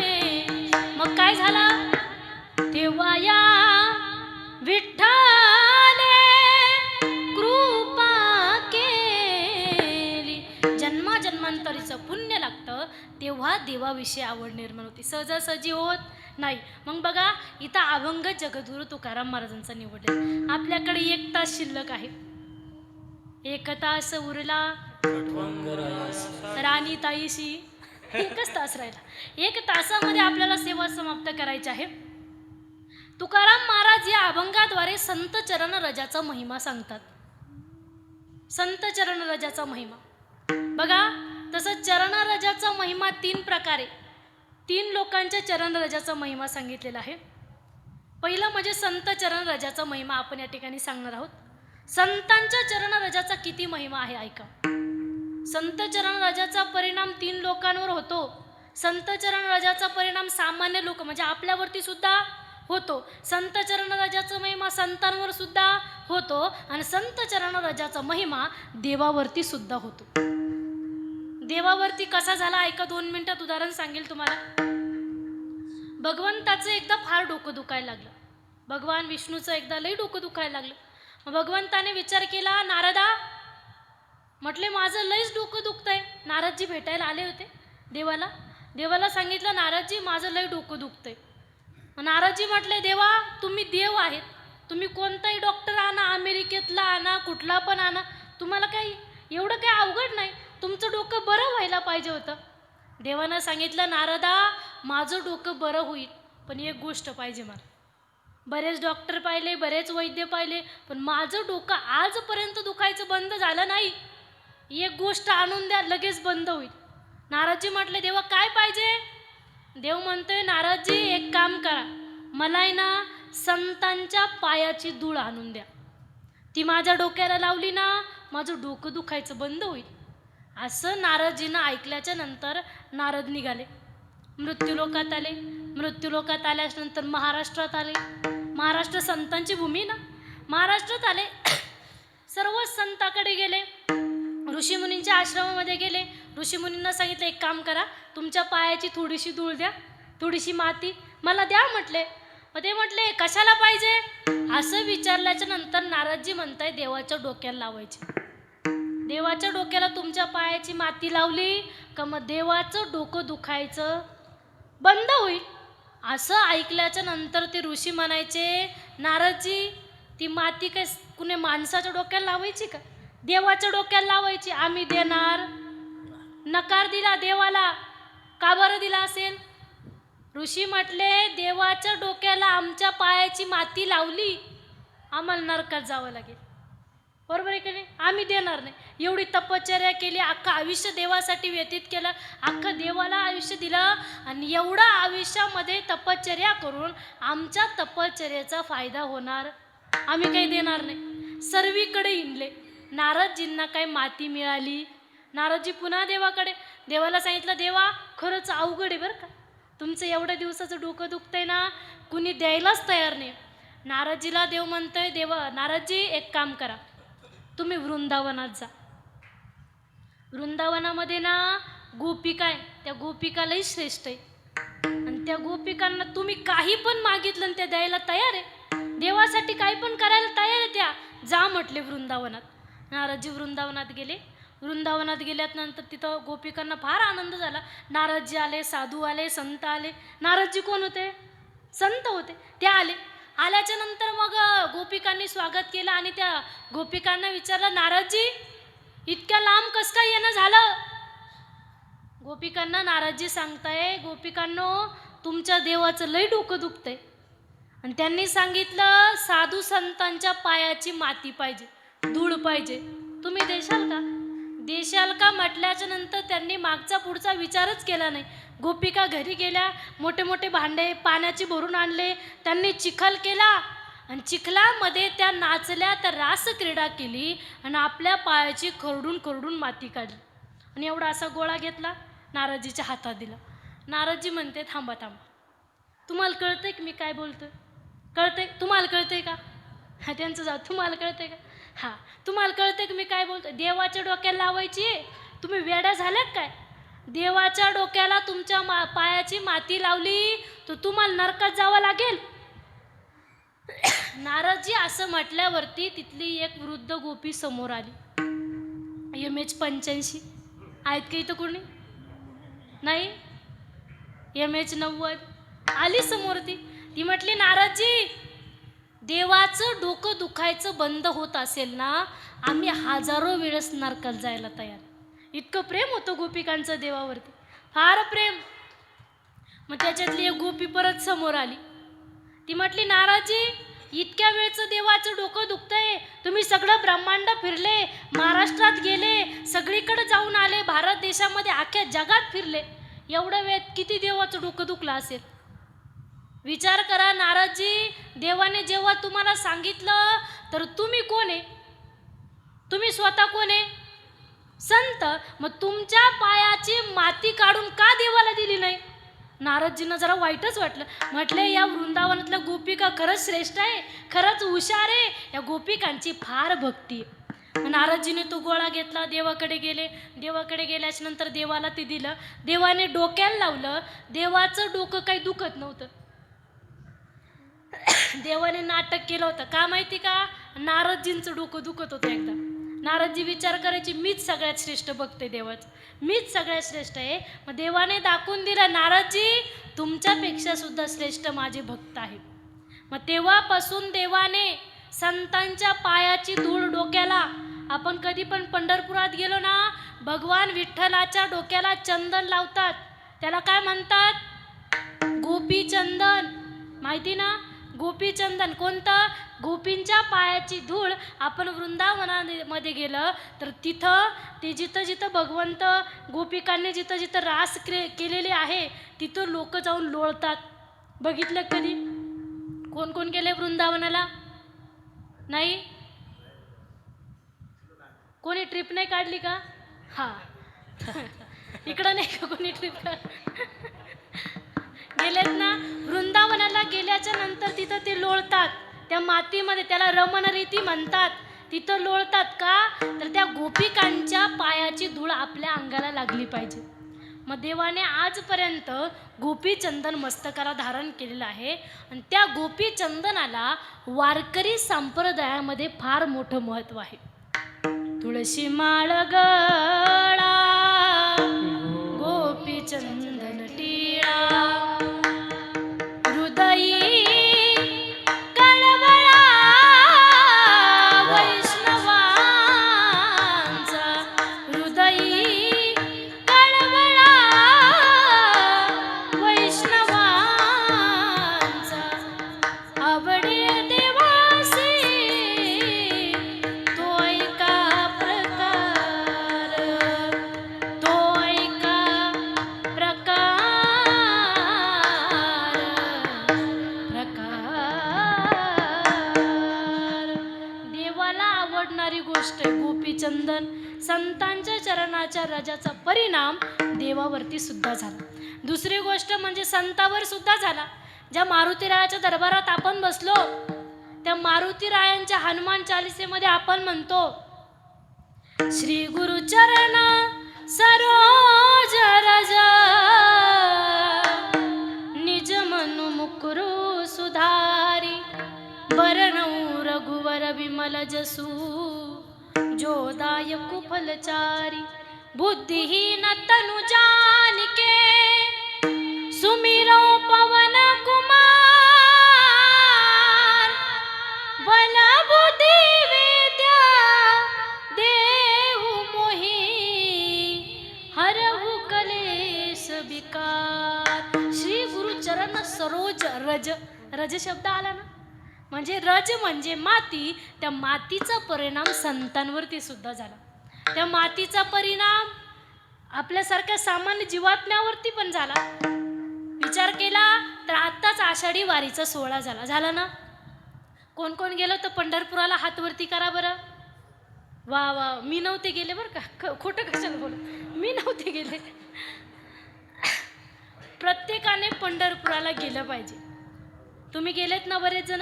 मग काय झाला, तेव्हा या विठ्ठले कृपा केली. जन्माजन्मांतरीचं पुण्य लागतं, तेव्हा देवाविषयी आवड निर्माण होती, सहजासहजी होत नाही. मग बघा, इथं अभंग जगद्गुरु तुकाराम महाराजांचा निवडले. आपल्याकडे 1 तास शिल्लक आहे. 1 तास उरला राणीताईशी 1च तास राहिला. 1 तासामध्ये आपल्याला सेवा समाप्त करायची आहे. तुकाराम महाराज या अभंगाद्वारे संत चरण रजाचा महिमा सांगतात. संत चरण रजाचा महिमा बघा. तसं चरण रजाचा महिमा 3 प्रकारे, 3 लोकांच्या चरण रजाचा महिमा सांगितलेला आहे. पहिलं म्हणजे संत चरण रजाचा महिमा आपण या ठिकाणी सांगणार आहोत. संतांच्या चरण रजाचा किती महिमा आहे ऐका. संत चरण रजाचा परिणाम 3 लोकांवर होतो. संत चरण रजाचा परिणाम सामान्य लोक म्हणजे आपल्यावरती सुद्धा होतो. संत चरण रजाचा महिमा संतांवर सुद्धा होतो आणि संत चरण रजाचा महिमा देवावरती सुद्धा होतो. देवावरती कसा झाला ऐका. 2 मिनिटात उदाहरण सांगेल तुम्हाला. भगवंताचं एकदा फार डोकं दुखायला लागलं. भगवान विष्णूचं एकदा लई डोकं दुखायला लागलं. मग भगवंताने विचार केला, नारदा, म्हटले माझं लईच डोकं दुखतंय. नारदजी भेटायला आले होते देवाला. देवाला सांगितलं, नारदजी माझं लई डोकं दुखतंय. नारदजी म्हटले, देवा तुम्ही देव आहेत, तुम्ही कोणताही डॉक्टर आणा, अमेरिकेतला आणा, कुठला पण आणा, तुम्हाला काही एवढं काही अवघड नाही, तुमचं डोकं बरं व्हायला पाहिजे होतं. देवानं सांगितलं, नारदा माझं डोकं बरं होईल, पण एक गोष्ट पाहिजे मला. बरेच डॉक्टर पाहिले, बरेच वैद्य पाहिले, पण माझं डोकं आजपर्यंत दुखायचं बंद झालं नाही. एक गोष्ट आणून द्या, लगेच बंद होईल. नारदजी म्हटले, देवा काय पाहिजे. देव म्हणतोय, नारदजी एक काम करा, मला आहे ना संतांच्या पायाची धूळ आणून द्या. ती माझ्या डोक्याला लावली ना, माझं डोकं दुखायचं बंद होईल. असं नारदजीनं ऐकल्याच्या नंतर नारद निघाले, मृत्यूलोकात आले. मृत्यूलोकात आल्यानंतर महाराष्ट्रात आले. महाराष्ट्र संतांची भूमी ना. महाराष्ट्रात आले, सर्व संताकडे गेले, ऋषीमुनींच्या आश्रमामध्ये गेले. ऋषीमुनींना सांगितलं, एक काम करा, तुमच्या पायाची थोडीशी धूळ द्या, थोडीशी माती मला द्या म्हटले. मग ते म्हटले, कशाला पाहिजे. असं विचारल्याच्या नंतर नारदजी म्हणताय, देवाच्या डोक्याला लावायची. देवाच्या डोक्याला तुमच्या पायाची माती लावली का मग देवाचं डोकं दुखायचं बंद होईल. असं ऐकल्याच्या नंतर ते ऋषी म्हणायचे, नारदजी ती माती काय कुणी माणसाच्या डोक्याला लावायची का, देवाच्या डोक्याला लावायची. आम्ही देणार. नकार दिला देवाला. का बरं दिला असेल. ऋषी म्हटले, देवाच्या डोक्याला आमच्या पायाची माती लावली, आम्हाला नरकात जावं लागेल. बरोबर आहे की नाही. आम्ही देणार नाही. एवढी तपश्चर्या केली, अख्खं आयुष्य देवासाठी व्यतीत केलं, अख्खं देवाला आयुष्य दिलं, आणि एवढा आयुष्यामध्ये तपश्चर्या करून आमच्या तपश्चर्याचा फायदा होणार, आम्ही काही देणार नाही. सर्वीकडे हिंडले, नारदजींना काही माती मिळाली. नारदजी पुन्हा देवाकडे. देवाला सांगितलं, देवा खरंच अवघड आहे बरं का, तुमचं एवढ्या दिवसाचं डोकं दुखतंय ना, कुणी द्यायलाच तयार नाही. नारदजीला देव म्हणतोय, देवा नारदजी एक काम करा, तुम्ही वृंदावनात जा. वृंदावनामध्ये ना गोपिका आहे, त्या गोपिका लई श्रेष्ठ आहे, आणि त्या गोपिकांना तुम्ही काही पण मागितलं आणि त्या द्यायला तयार आहे. देवासाठी काही पण करायला तयार आहे त्या. जा म्हटले वृंदावनात. नारदजी वृंदावनात गेले. वृंदावनात गेल्यानंतर तिथं गोपिकांना फार आनंद झाला. नारदजी आले, साधू आले, संत आले. नारदजी कोण होते, संत होते. ते आले. आल्याच्या नंतर मग गोपिकांनी स्वागत केलं आणि त्या गोपिकांना विचारलं, नारदजी इतक्या लांब कसं काय येणं झालं. गोपिकांना नारदजी सांगताय, गोपिकांनो तुमच्या देवाचं लई डोकं दुखतंय, आणि त्यांनी सांगितलं साधू संतांच्या पायाची माती पाहिजे, धूळ पाहिजे, तुम्ही देशाल का. देशाल का म्हटल्याच्या नंतर त्यांनी मागचा पुढचा विचारच केला नाही. गोपिका घरी गेल्या, मोठे मोठे भांडे पाण्याची भरून आणले, त्यांनी चिखल केला, आणि चिखलामध्ये त्या नाचल्या, त्या रासक्रीडा केली, आणि आपल्या पायाची खरडून खरडून माती काढली, आणि एवढा असा गोळा घेतला, नारदजीच्या हातात दिला. नारदजी म्हणते, थांबा थांबा, तुम्हाला कळतंय की मी काय बोलतोय, कळतंय तुम्हाला, कळतंय का. हा त्यांचं जाऊ, तुम्हाला कळतंय का. हा, तुम्हाला कळतं की मी काय बोलतो? देवाच्या डोक्याला लावायची? तुम्ही वेड्या झाल्यात काय? देवाच्या डोक्याला तुमच्या पायाची माती लावली तर तुम्हाला नरकात जावं लागेल. नारदजी असं म्हटल्यावरती तिथली एक वृद्ध गोपी समोर आली. MH 85 आहेत का इथं कोणी? नाही? MH 90 आली समोर. ती म्हटली, नारदजी, देवाचं डोकं दुखायचं बंद होत असेल ना, आम्ही हजारो वेळेस नरकात जायला तयार. इतकं प्रेम होतं गोपिकांचं देवावरती, फार प्रेम. मग त्याच्यातली एक गोपी परत समोर आली. ती म्हटली, नारदजी, इतक्या वेळचं देवाचं डोकं दुखतंय, तुम्ही सगळं ब्रह्मांड फिरले, महाराष्ट्रात गेले, सगळीकडे जाऊन आले, भारत देशामध्ये अख्ख्या जगात फिरले, एवढ्या वेळेत किती देवाचं डोकं दुखलं असेल? विचार करा नारदजी. देवाने जेव्हा तुम्हाला सांगितलं तर तुम्ही कोण आहे? तुम्ही स्वतः कोण आहे? संत. मग तुमच्या पायाची माती काढून का देवाला दिली नाही? नारदजींना जरा वाईटच वाटलं. म्हटले, या वृंदावनातल्या गोपिका खरंच श्रेष्ठ आहे, खरंच हुशार आहे, या गोपिकांची फार भक्ती. नारदजीने तो गोळा घेतला, देवाकडे गेले. देवाकडे गेल्याच्या नंतर देवाला ते दिलं. देवाने डोक्याला लावलं. देवाचं डोकं काही दुखत नव्हतं. देवाने नाटक केलं होतं. का माहिती का? नारदजींचं डोकं दुखत होतं एकदा. नारदजी विचार करायची, मीच सगळ्यात श्रेष्ठ भक्त आहे देवाचं, मीच सगळ्यात श्रेष्ठ आहे. मग देवाने दाखवून दिलं, नारदजी, तुमच्यापेक्षा सुद्धा श्रेष्ठ माझे भक्त आहेत. मग तेव्हापासून देवाने संतांच्या पायाची धूळ डोक्याला, आपण कधी पण पंढरपुरात गेलो ना, भगवान विठ्ठलाच्या डोक्याला चंदन लावतात. त्याला काय म्हणतात? गोपी चंदन. माहिती ना? गोपी चंदन. कोणतं? गोपींच्या पायाची धूळ. आपण वृंदावनामध्ये गेलं तर तिथं ते जिथं जिथं भगवंत गोपिकांनी जिथं जिथं रास केलेले आहे तिथं लोक जाऊन लोळतात. बघितलं कधी? कोण कोण गेले वृंदावनाला? नाही? कोणी ट्रिप नाही काढली का? हा. इकडं नाही का कोणी ट्रिप गेलेत ना? वृंदावनाला गेल्याच्या नंतर तिथं ते लोळतात त्या मातीमध्ये. त्याला रमण रीती म्हणतात. तिथं लोळतात का? तर त्या गोपिकांच्या पायाची धूळ आपल्या अंगाला लागली पाहिजे. मग देवाने आजपर्यंत गोपी चंदन मस्तकाला धारण केलेलं आहे. आणि त्या गोपी चंदनाला वारकरी संप्रदायामध्ये फार मोठं महत्त्व आहे. तुळशी माळ गळा, गोपी चंदन टिळा, हृदयी कळवळा वैष्णवांचा, हृदयी कळवळा वैष्णवांचा, आवडे देवासी तो ऐका प्रकार, तो ऐका प्रकार, देवाला आवडणारी गोष्ट आहे गोपी चंदन. संतांच्या चरणाच्या रजाचा परिणाम देवावरती सुद्धा झाला. दुसरी गोष्ट म्हणजे संतावर सुद्धा झाला. ज्या मारुतीरायाच्या दरबारात आपण बसलो, त्या मारुतीरायांच्या हनुमान चालिसेमध्ये आपण म्हणतो, श्री गुरु चरण सरोज रज, निज मनु मुकुरु सुधारी, बरनऊ रघुवर विमल जसू, जो दायकु फलचारी, बुद्धिहीन तनु जानिके, सुमिरो पवन कुमार, बल बुद्धि विद्या देहु मोहि, हरहु कलेश विकार. श्री गुरु चरण सरोज रज. रज शब्द आला ना, म्हणजे रज म्हणजे माती. त्या मातीचा परिणाम संतांवरती सुद्धा झाला. त्या मातीचा परिणाम आपल्यासारख्या सामान्य जीवात्म्यावरती पण झाला. विचार केला तर आत्ताच आषाढी वारीचा सोहळा झाला ना. कोण कोण गेलं तर पंढरपुराला हात वरती करा बरं. वा वा, मी नव्हते गेले बरं का, खोटं कशाला बोल, मी नव्हते गेले. प्रत्येकाने पंढरपुराला गेलं पाहिजे. तुम्ही गेलेत ना बरेच जण?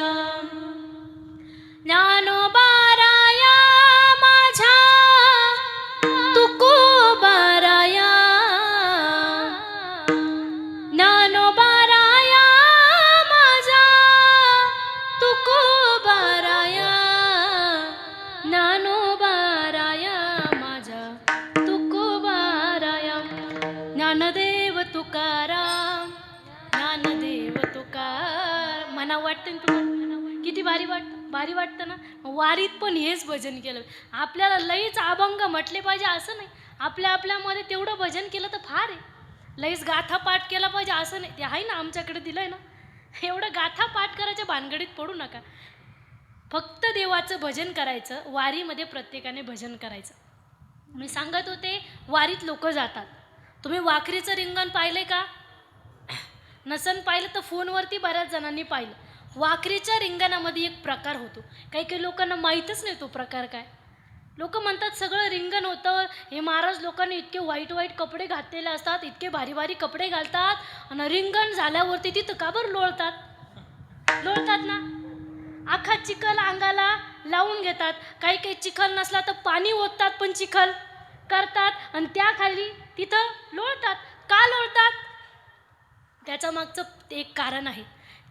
भारी वाटतं ना. वारीत पण हेच भजन केलं. आपल्याला लईच अभंग म्हटले पाहिजे असं नाही, आपल्यामध्ये तेवढं भजन केलं तर फार आहे. लईच गाथा पाठ केला पाहिजे असं नाही. ते आहे ना आमच्याकडे दिलंय ना, एवढं गाथा पाठ करायच्या भानगडीत पडू नका. फक्त देवाचं भजन करायचं. वारीमध्ये प्रत्येकाने भजन करायचं. मी सांगत होते वारीत लोक जातात. तुम्ही वाखरीचं रिंगण पाहिलंय का? नसन पाहिलं तर फोनवरती बऱ्याच जणांनी पाहिलं. वाखरीच्या रिंगणामध्ये एक प्रकार होतो. काही लोकांना माहीतच नाही तो प्रकार काय. लोक म्हणतात सगळं रिंगण होतं, हे महाराज लोकांनी इतके वाईट कपडे घातलेले असतात, इतके भारी कपडे घालतात आणि रिंगण झाल्यावरती तिथं का बरं लोळतात ना. आखा चिखल अंगाला लावून घेतात. काही चिखल नसला तर पाणी ओततात, पण चिखल करतात आणि त्याखाली तिथं लोळतात. का लोळतात? त्याच्या मागचं एक कारण आहे.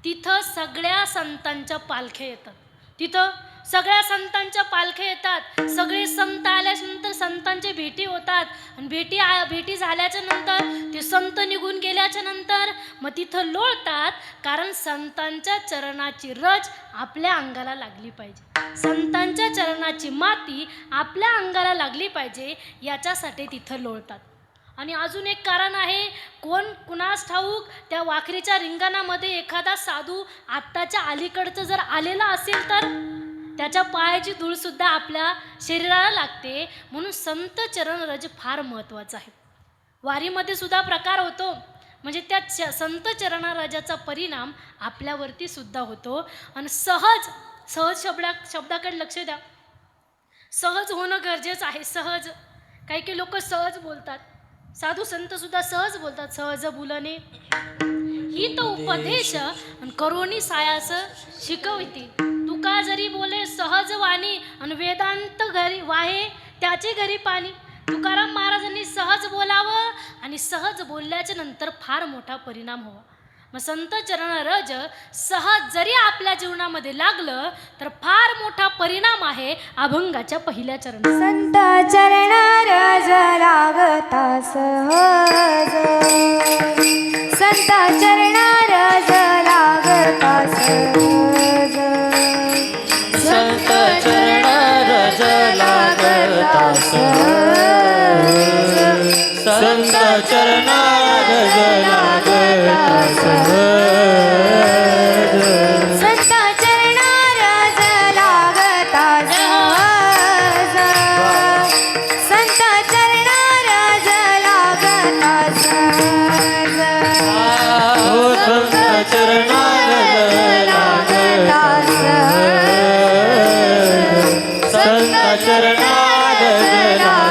तिथं सगळ्या संतांच्या पालख्या येतात. तिथं सगळ्या संतांच्या पालख्या येतात. सगळे संत आल्याच्यानंतर संतांचे भेटी होतात आणि भेटी झाल्याच्या नंतर ते संत निघून गेल्याच्या नंतर मग तिथं लोळतात. कारण संतांच्या चरणाची रज आपल्या अंगाला लागली पाहिजे, संतांच्या चरणाची माती आपल्या अंगाला लागली पाहिजे, याच्यासाठी तिथं लोळतात. आणि अजून एक कारण आहे. कुणास ठाऊक त्या वाखरीच्या रिंगणामध्ये एखादा साधू आत्ताच्या अलीकडचं जर आलेला असेल तर त्याच्या पायाची धूळसुद्धा आपल्या शरीराला लागते. म्हणून संत चरण रज फार महत्त्वाचं आहे. वारीमध्ये सुद्धा प्रकार होतो, म्हणजे त्या संत चरणराजाचा परिणाम आपल्यावरती सुद्धा होतो. आणि सहज शब्दाकडे लक्ष द्या. सहज होणं गरजेचं आहे. सहज काही लोक सहज बोलतात. साधू संत सुद्धा सहज बोलतात. सहज बोलणे ही तो उपदेश करोनी सायास शिकविती. तुका जरी बोले सहज वाणी आणि वेदांत घरी वाहे त्याचे घरी पाणी. तुकाराम महाराजांनी सहज बोलावं आणि सहज बोलल्याच्या नंतर फार मोठा परिणाम हवा. मग संत चरण रज सहज जरी आपल्या जीवनामध्ये लागलं तर फार मोठा परिणाम आहे अभंगाच्या पहिल्या चरण. संत चरण रज लागता सहज, संत चरण रज लागता सहज, संत चरण रज लागता सहज, संत चरण रज लागता सहज, संत चरण रज लागता सहज, संत चरण रज लागता सहज, हो संत चरण रज लागता सहज, संत चरण रज लागता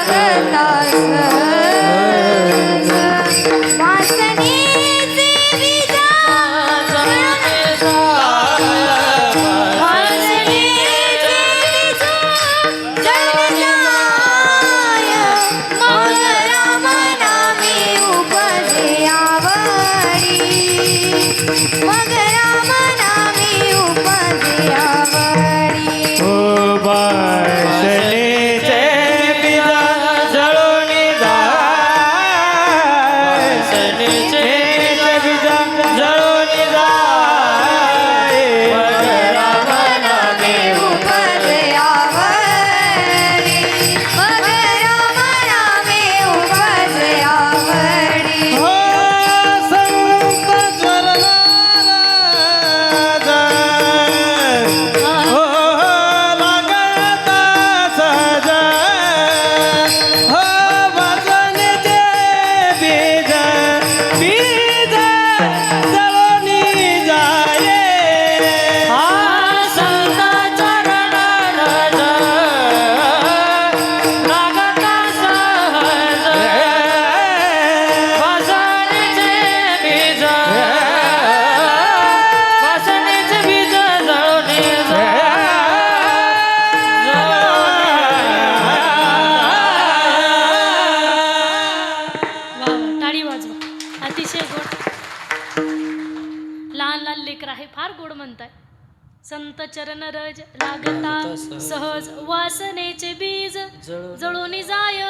संत चरण रज लागता सहज वासनेचे बीज जळून जाय.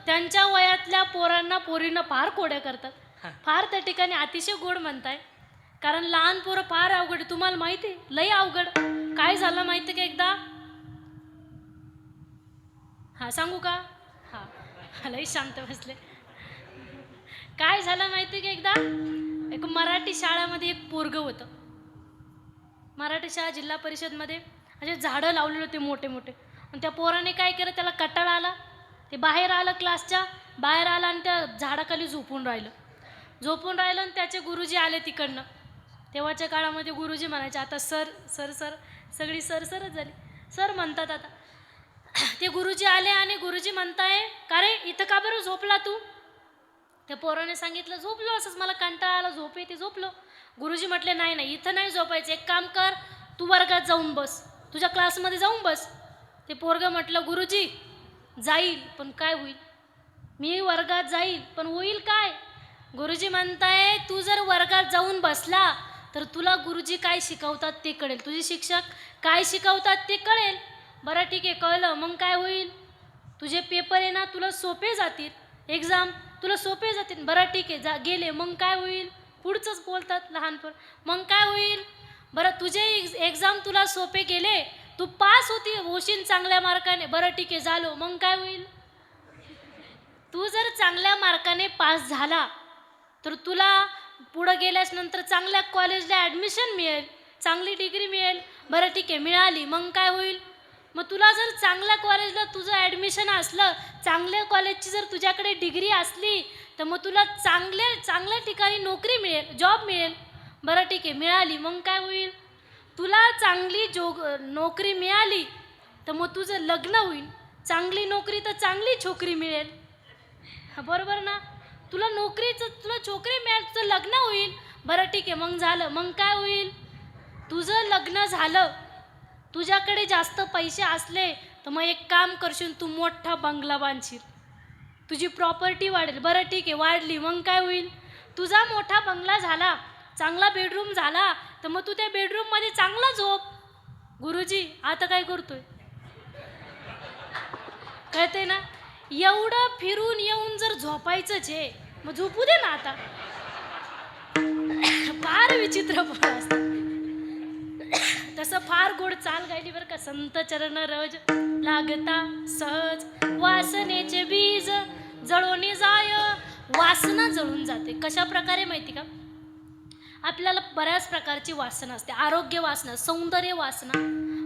त्यांच्या वयातल्या पोरांना पोरीनं फार कोड्या करतात. फार त्या ठिकाणी अतिशय गोड म्हणताय. कारण लहान पोरं फार अवघड, तुम्हाला माहिती आहे, लई अवघड. काय झालं माहिती का एकदा? हा सांगू का? हा लई शांत बसले. काय झालं माहिती का एकदा? एक मराठी शाळेमध्ये एक पोरग होतं. मराठी शाळा जिल्हा परिषदमध्ये असे झाडं लावलेले होते मोठे मोठे. आणि त्या पोराने काय केलं, त्याला कंटाळा आला, ते बाहेर आलं, क्लासच्या बाहेर आलं आणि त्या झाडाखाली झोपून राहिलं आणि त्याचे गुरुजी आले तिकडनं. तेव्हाच्या काळामध्ये गुरुजी म्हणायचे, आता सर सर सर सगळी सरच झाली, सर म्हणतात आता. ते गुरुजी आले आणि गुरुजी म्हणताय, का रे इथं का बरं झोपला तू? त्या पोराने सांगितलं, झोपलो असंच, मला कंटाळा आला, झोप येते, झोपलो. गुरुजी म्हटले, नाही नाही इथं नाही झोपायचं, एक काम कर, तू वर्गात जाऊन बस, तुझ्या क्लासमध्ये जाऊन बस. ते पोरगं म्हटलं, गुरुजी जाईल पण काय होईल? मी वर्गात जाईल पण होईल काय? गुरुजी म्हणताय, तू जर वर्गात जाऊन बसला तर तुला गुरुजी काय शिकवतात ते कळेल, तुझे शिक्षक काय शिकवतात ते कळेल. बरं ठीक आहे, कळलं, मग काय होईल? तुझे पेपर आहे ना तुला सोपे जातील, एक्झाम तुला सोपे जातील. बरं ठीक आहे, गेले, मग काय होईल? पुढचंच बोलतात लहानपण. मग काय होईल? बरं तुझे एक्झाम तुला सोपे गेले, तू पास होशील चांगल्या मार्काने. बरं ठीक आहे, झालो, मग काय होईल? तू जर चांगल्या मार्काने पास झाला तर तुला पुढं गेल्यास नंतर चांगल्या कॉलेजला ॲडमिशन मिळेल, चांगली डिग्री मिळेल. बरं ठीक आहे, मिळाली, मग काय होईल? मग तुला जर चांगल्या कॉलेजला तुझं ॲडमिशन असलं, चांगल्या कॉलेजची जर तुझ्याकडे डिग्री असली, तर मग तुला चांगल्या ठिकाणी नोकरी मिळेल, जॉब मिळेल. बरं ठीक आहे, मिळाली, मग काय होईल? तुला चांगली नोकरी मिळाली तर मग तुझं लग्न होईल, चांगली नोकरी तर चांगली छोकरी मिळेल, बरोबर ना? तुला छोकरी मिळेल, तुझं लग्न होईल. बरं ठीक आहे, मग झालं, मग काय होईल? तुझं लग्न झालं, तुझ्याकडे जास्त पैसे असले तर मग एक काम करशील, तू मोठा बंगला बांधशील, तुझी प्रॉपर्टी वाढेल. बरं ठीक आहे, वाढली, मग काय होईल? तुझा मोठा बंगला झाला, चांगला बेडरूम झाला, तर मग तू त्या बेडरूममध्ये चांगला झोप. गुरुजी आता काय करतोय? कळते ना? एवढं फिरून येऊन जर झोपायचंच आहे, मग झोपू दे ना आता. फार विचित्र पोरं असतात. तसं फार गोड चाल गायली बरं का. संत चरण रज लागता सहज, वासनेचे बीज जळून जाय. वासना जळून जाते. कशा प्रकारे माहिती का? आपल्याला बऱ्याच प्रकारची वासना असते. आरोग्य वासना, सौंदर्य वासना,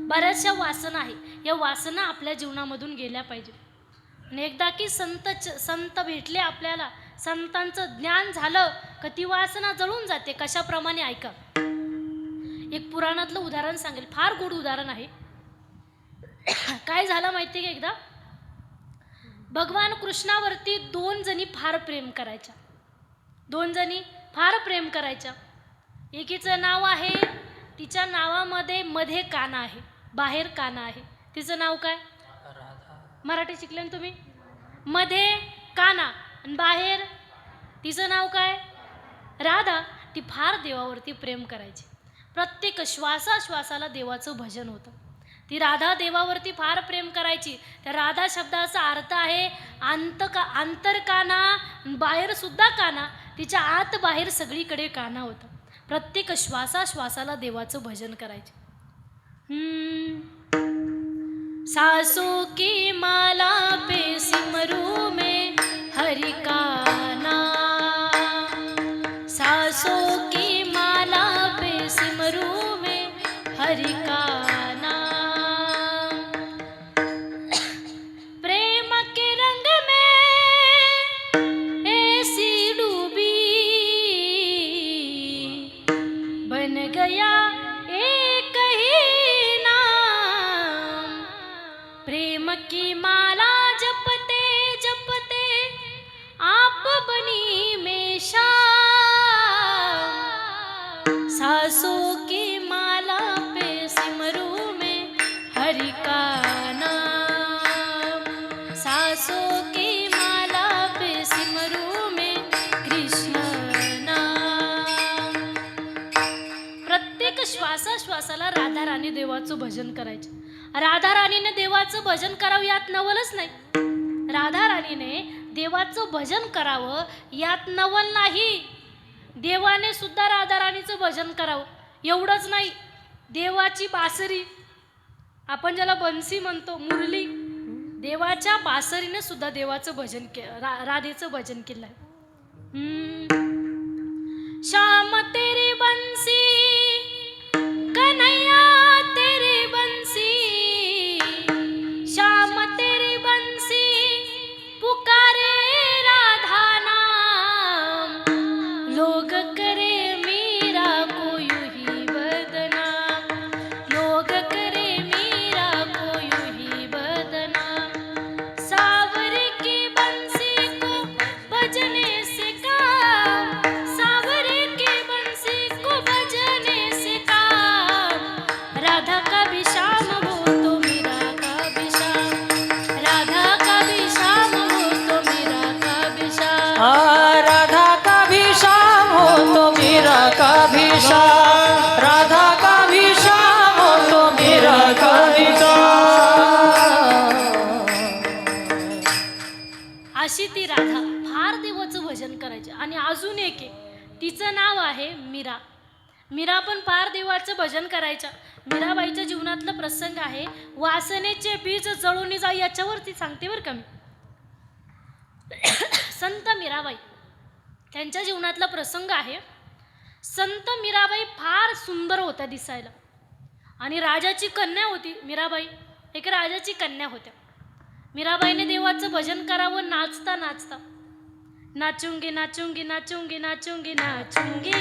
बऱ्याचशा वासना आहे. या वासना आपल्या जीवनामधून गेल्या पाहिजे. आणि एकदा की संत भेटले आपल्याला, संतांचं ज्ञान झालं का ती वासना जळून जाते. कशाप्रमाणे ऐका, एक पुराणातलं उदाहरण सांगेल, फार गोड उदाहरण आहे. काय झालं माहिती का? एकदा भगवान कृष्णावरती दोन जणी फार प्रेम करायच्या. एकीचं नाव आहे, तिच्या नावामध्ये मध्ये काना आहे, बाहेर काना आहे. तिचं नाव काय? मराठी शिकले ना तुम्ही? मध्ये काना आणि बाहेर तिचं नाव काय? राधा. ती फार देवावरती प्रेम करायची. प्रत्येक श्वासाश्वासाला देवाचं भजन होतं. ती राधा देवावरती फार प्रेम करायची. त्या राधा शब्दाचा अर्थ आहे अंतरकाना, बाहेर सुद्धा काना. तिच्या आत बाहेर सगळीकडे काना होता. प्रत्येक श्वासाश्वासाला देवाचं भजन करायचे. सासों की माला पे सिमरू में हरि का नाम, सासों की माला पे सिमरू में हरि का नाम, प्रेम के रंग में ऐसी डूबी बन गया एक ही नाम, प्रेम की माला जपते जपते आप बनी में शाम, सासों की माला पे सिमरू में हरि का नाम, सासों की माला पे सिमरू में कृष्ण नाम. प्रत्येक श्वासाश्वासाला राधा राणी देवाचं भजन करायचे. राधा राणीने देवाचं भजन करावं यात नवलच नाही. राधा राणीने देवाचं भजन करावं यात नवल नाही. देवाने सुद्धा राधा राणीचं भजन करावं एवढंच नाही. देवाची बासरी, आपण ज्याला बन्सी म्हणतो, मुरली, देवाच्या बासरीने सुद्धा देवाचं भजन राधेचं भजन केलं आहे. श्याम तेरी बंसी, कन्हैया तेरी बंसी, श्याम तेरी बंसी, पुकारे राधा नाम, लोग करे मीरा को यूं ही बदनाम, लोग करे मीरा को यूं ही बदनाम, सावरी की बंसी को बजने से काम, सावरी की बंसी को बजने से काम, राधा का भी शाम हो तो मीरा का भी शाम, राधा का भी शाम हो तो मीरा का भी शाम, राधा का भी शाम हो तो मीरा का भी शाम, राधा का भी शाम हो तो मीरा का भी शाम. अशी ती राधा फार देवाचं भजन करायची. आणि अजून एक आहे, तिचं नाव आहे मीरा. मीरा पण फार देवाचं भजन करायच्या. मीराबाईच्या जीवनातला प्रसंग आहे, वासनेचे बीज जळून जा, याच्यावरती सांगते बरं का मी. संत मीराबाई त्यांच्या जीवनातला प्रसंग आहे. संत मीराबाई फार सुंदर होत्या दिसायला, आणि राजाची कन्या होती मीराबाई, एक राजाची कन्या होत्या. मीराबाईने देवाचं भजन करावं. नाचता नाचता, नाचूंगी नाचूंगी नाचूंगी नाचूंगी नाचूंगी,